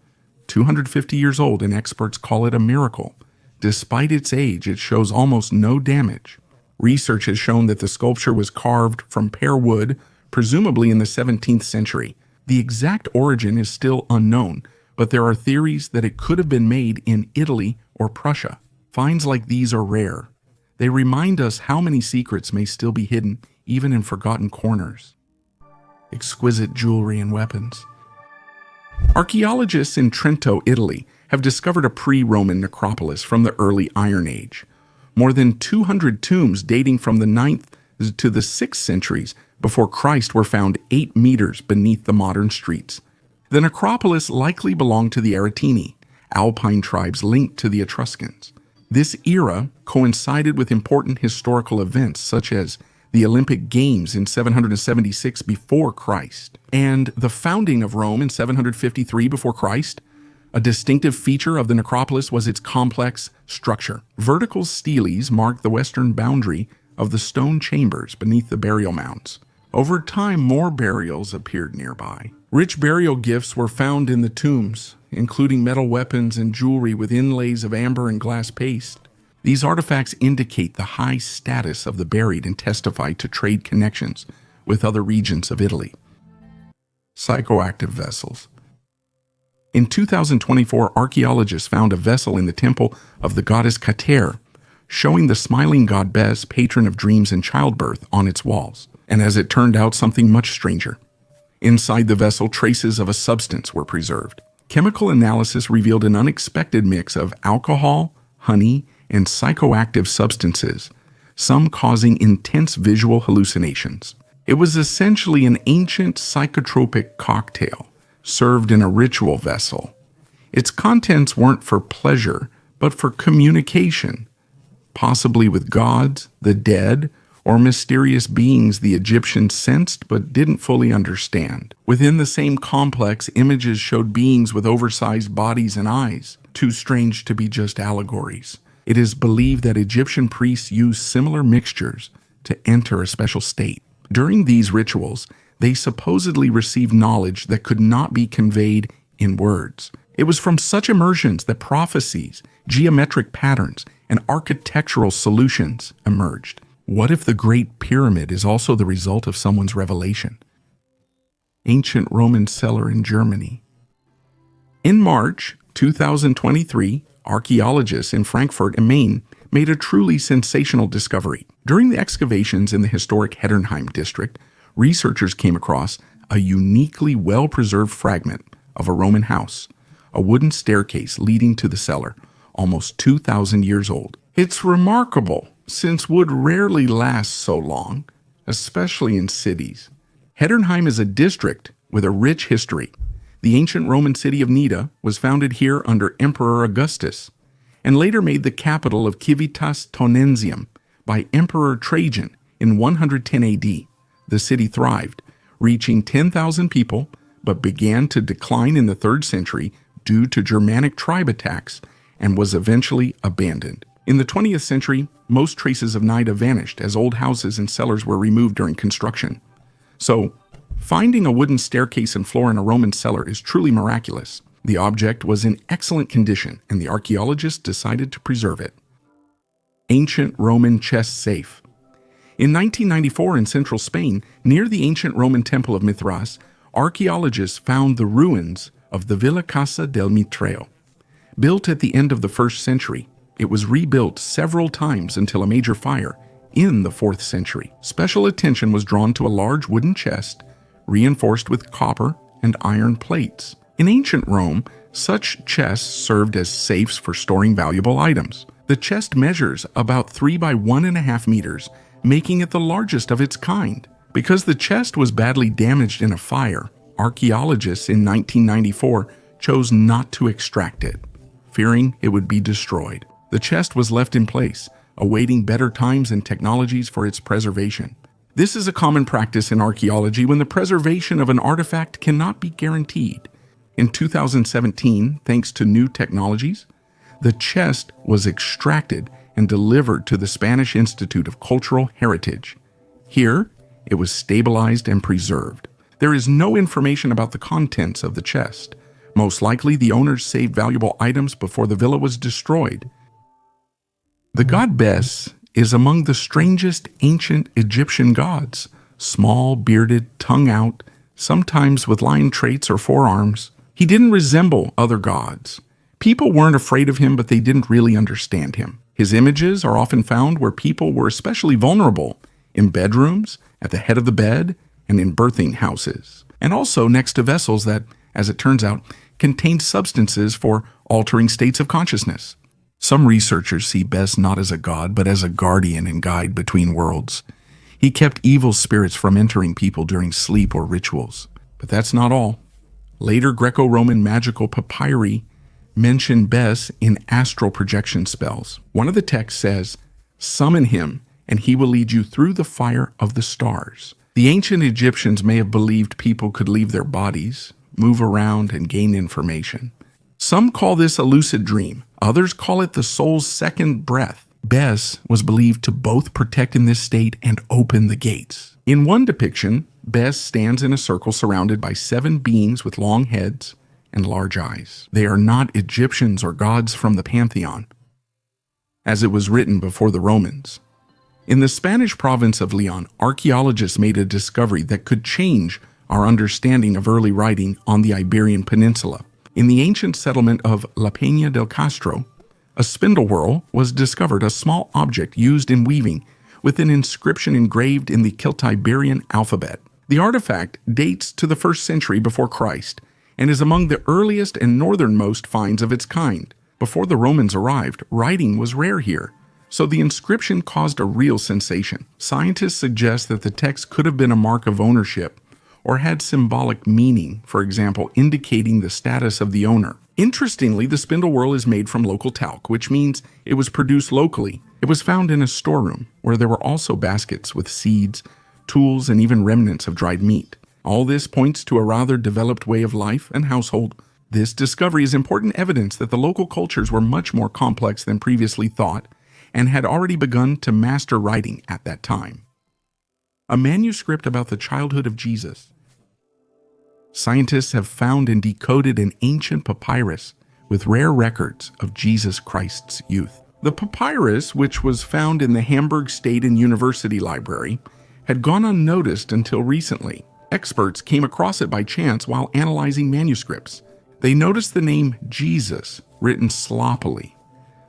250 years old, and experts call it a miracle. Despite its age, it shows almost no damage. Research has shown that the sculpture was carved from pear wood, presumably in the 17th century. The exact origin is still unknown, but there are theories that it could have been made in Italy or Prussia. Finds like these are rare. They remind us how many secrets may still be hidden, even in forgotten corners. Exquisite jewelry and weapons. Archaeologists in Trento, Italy, have discovered a pre-Roman necropolis from the early Iron Age. More than 200 tombs dating from the 9th to the 6th centuries before Christ were found 8 meters beneath the modern streets. The necropolis likely belonged to the Aretini, Alpine tribes linked to the Etruscans. This era coincided with important historical events such as the Olympic Games in 776 before Christ and the founding of Rome in 753 before Christ. A distinctive feature of the necropolis was its complex structure. Vertical steles marked the western boundary of the stone chambers beneath the burial mounds. Over time, more burials appeared nearby. Rich burial gifts were found in the tombs, including metal weapons and jewelry with inlays of amber and glass paste. These artifacts indicate the high status of the buried and testify to trade connections with other regions of Italy. Psychoactive vessels. In 2024, archaeologists found a vessel in the temple of the goddess Kater, showing the smiling god Bes, patron of dreams and childbirth, on its walls. And as it turned out, something much stranger. Inside the vessel, traces of a substance were preserved. Chemical analysis revealed an unexpected mix of alcohol, honey, and psychoactive substances, some causing intense visual hallucinations. It was essentially an ancient psychotropic cocktail, served in a ritual vessel. Its contents weren't for pleasure, but for communication, possibly with gods, the dead, or mysterious beings the Egyptians sensed but didn't fully understand. Within the same complex, images showed beings with oversized bodies and eyes, too strange to be just allegories. It is believed that Egyptian priests used similar mixtures to enter a special state. During these rituals, they supposedly received knowledge that could not be conveyed in words. It was from such immersions that prophecies, geometric patterns, and architectural solutions emerged. What if the Great Pyramid is also the result of someone's revelation? Ancient Roman cellar in Germany. In March 2023, archaeologists in Frankfurt am Main made a truly sensational discovery. During the excavations in the historic Heddernheim district, researchers came across a uniquely well-preserved fragment of a Roman house, a wooden staircase leading to the cellar, almost 2,000 years old. It's remarkable, since wood rarely lasts so long, especially in cities. Heddernheim is a district with a rich history. The ancient Roman city of Nida was founded here under Emperor Augustus, and later made the capital of Civitas Tonensium by Emperor Trajan in 110 AD. The city thrived, reaching 10,000 people, but began to decline in the 3rd century due to Germanic tribe attacks and was eventually abandoned. In the 20th century, most traces of Nida vanished as old houses and cellars were removed during construction. So, finding a wooden staircase and floor in a Roman cellar is truly miraculous. The object was in excellent condition, and the archaeologists decided to preserve it. Ancient Roman chest safe. In 1994 in central Spain, near the ancient Roman temple of Mithras, archaeologists found the ruins of the Villa Casa del Mitreo. Built at the end of the 1st century, it was rebuilt several times until a major fire in the 4th century. Special attention was drawn to a large wooden chest, reinforced with copper and iron plates. In ancient Rome, such chests served as safes for storing valuable items. The chest measures about 3 by 1.5 meters, making it the largest of its kind. Because the chest was badly damaged in a fire, archaeologists in 1994 chose not to extract it, fearing it would be destroyed. The chest was left in place, awaiting better times and technologies for its preservation. This is a common practice in archaeology when the preservation of an artifact cannot be guaranteed. In 2017, thanks to new technologies, the chest was extracted and delivered to the Spanish Institute of Cultural Heritage. Here, it was stabilized and preserved. There is no information about the contents of the chest. Most likely, the owners saved valuable items before the villa was destroyed. The god Bes is among the strangest ancient Egyptian gods, small, bearded, tongue out, sometimes with lion traits or forearms. He didn't resemble other gods. People weren't afraid of him, but they didn't really understand him. His images are often found where people were especially vulnerable, in bedrooms, at the head of the bed, and in birthing houses. And also next to vessels that, as it turns out, contained substances for altering states of consciousness. Some researchers see Bes not as a god, but as a guardian and guide between worlds. He kept evil spirits from entering people during sleep or rituals. But that's not all. Later Greco-Roman magical papyri mention Bes in astral projection spells. One of the texts says, "Summon him, and he will lead you through the fire of the stars." The ancient Egyptians may have believed people could leave their bodies, move around, and gain information. Some call this a lucid dream. Others call it the soul's second breath. Bes was believed to both protect in this state and open the gates. In one depiction, Bes stands in a circle surrounded by 7 beings with long heads and large eyes. They are not Egyptians or gods from the pantheon, as it was written before the Romans. In the Spanish province of Leon, archaeologists made a discovery that could change our understanding of early writing on the Iberian Peninsula. In the ancient settlement of La Peña del Castro, a spindle whorl was discovered, a small object used in weaving, with an inscription engraved in the Celtiberian alphabet. The artifact dates to the 1st century before Christ and is among the earliest and northernmost finds of its kind. Before the Romans arrived, writing was rare here, so the inscription caused a real sensation. Scientists suggest that the text could have been a mark of ownership or had symbolic meaning, for example, indicating the status of the owner. Interestingly, the spindle whorl is made from local talc, which means it was produced locally. It was found in a storeroom, where there were also baskets with seeds, tools, and even remnants of dried meat. All this points to a rather developed way of life and household. This discovery is important evidence that the local cultures were much more complex than previously thought and had already begun to master writing at that time. A manuscript about the childhood of Jesus. Scientists have found and decoded an ancient papyrus with rare records of Jesus Christ's youth. The papyrus, which was found in the Hamburg State and University Library, had gone unnoticed until recently. Experts came across it by chance while analyzing manuscripts. They noticed the name Jesus written sloppily,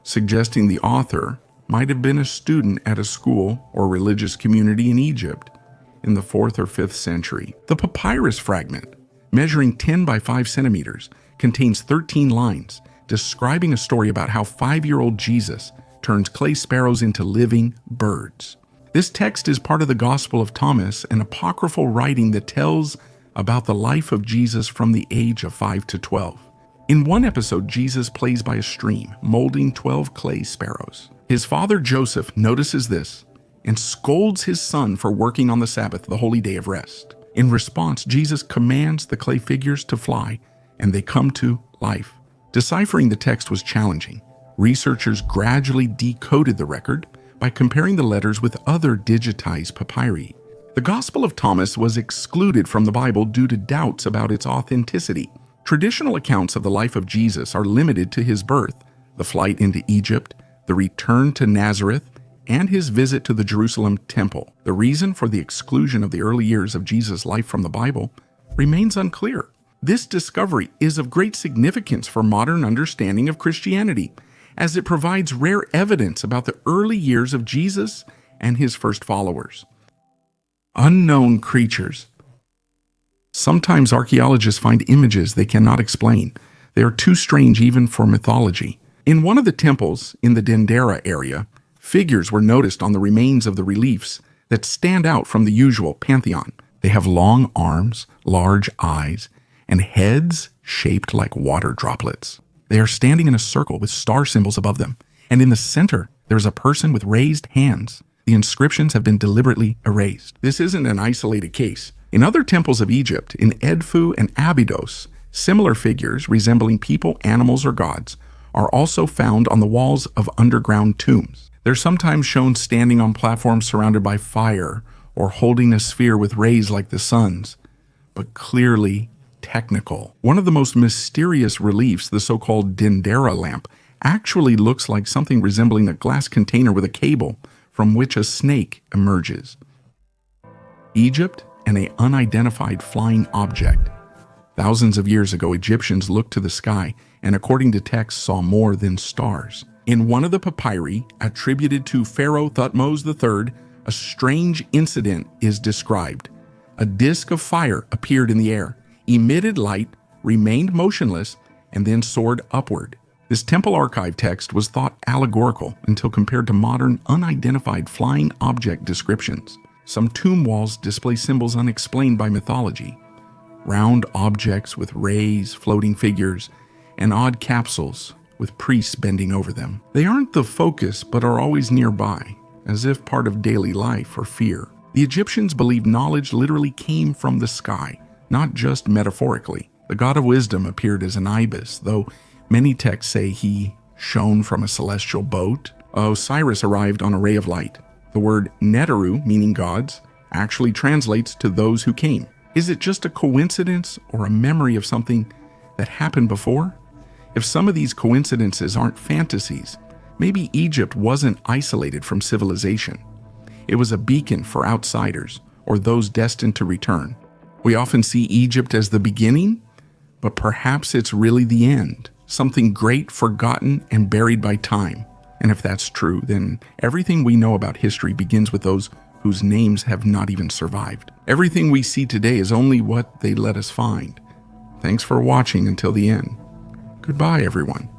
suggesting the author might have been a student at a school or religious community in Egypt in the 4th or 5th century. The papyrus fragment, measuring 10 by 5 centimeters, contains 13 lines describing a story about how 5-year-old Jesus turns clay sparrows into living birds. This text is part of the Gospel of Thomas, an apocryphal writing that tells about the life of Jesus from the age of 5 to 12. In one episode, Jesus plays by a stream, molding 12 clay sparrows. His father Joseph notices this and scolds his son for working on the Sabbath, the holy day of rest. In response, Jesus commands the clay figures to fly, and they come to life. Deciphering the text was challenging. Researchers gradually decoded the record by comparing the letters with other digitized papyri. The Gospel of Thomas was excluded from the Bible due to doubts about its authenticity. Traditional accounts of the life of Jesus are limited to his birth, the flight into Egypt, the return to Nazareth, and his visit to the Jerusalem temple. The reason for the exclusion of the early years of Jesus' life from the Bible remains unclear. This discovery is of great significance for modern understanding of Christianity, as it provides rare evidence about the early years of Jesus and his first followers. Unknown creatures. Sometimes archaeologists find images they cannot explain. They are too strange even for mythology. In one of the temples in the Dendera area, figures were noticed on the remains of the reliefs that stand out from the usual pantheon. They have long arms, large eyes, and heads shaped like water droplets. They are standing in a circle with star symbols above them, and in the center, there is a person with raised hands. The inscriptions have been deliberately erased. This isn't an isolated case. In other temples of Egypt, in Edfu and Abydos, similar figures resembling people, animals, or gods are also found on the walls of underground tombs. They're sometimes shown standing on platforms surrounded by fire or holding a sphere with rays like the sun's, but clearly technical. One of the most mysterious reliefs, the so-called Dendera lamp, actually looks like something resembling a glass container with a cable from which a snake emerges. Egypt and an unidentified flying object. Thousands of years ago, Egyptians looked to the sky and, according to texts, saw more than stars. In one of the papyri attributed to Pharaoh Thutmose III, a strange incident is described. A disk of fire appeared in the air, emitted light, remained motionless, and then soared upward. This temple archive text was thought allegorical until compared to modern unidentified flying object descriptions. Some tomb walls display symbols unexplained by mythology. Round objects with rays, floating figures, and odd capsules with priests bending over them. They aren't the focus, but are always nearby, as if part of daily life or fear. The Egyptians believed knowledge literally came from the sky, not just metaphorically. The god of wisdom appeared as an ibis, though Many texts say he shone from a celestial boat. Osiris arrived on a ray of light. The word Neteru, meaning gods, actually translates to those who came. Is it just a coincidence or a memory of something that happened before? If some of these coincidences aren't fantasies, maybe Egypt wasn't isolated from civilization. It was a beacon for outsiders or those destined to return. We often see Egypt as the beginning, but perhaps it's really the end, something great forgotten and buried by time. And if that's true, then everything we know about history begins with those whose names have not even survived. Everything we see today is only what they let us find. Thanks for watching until the end. Goodbye, everyone.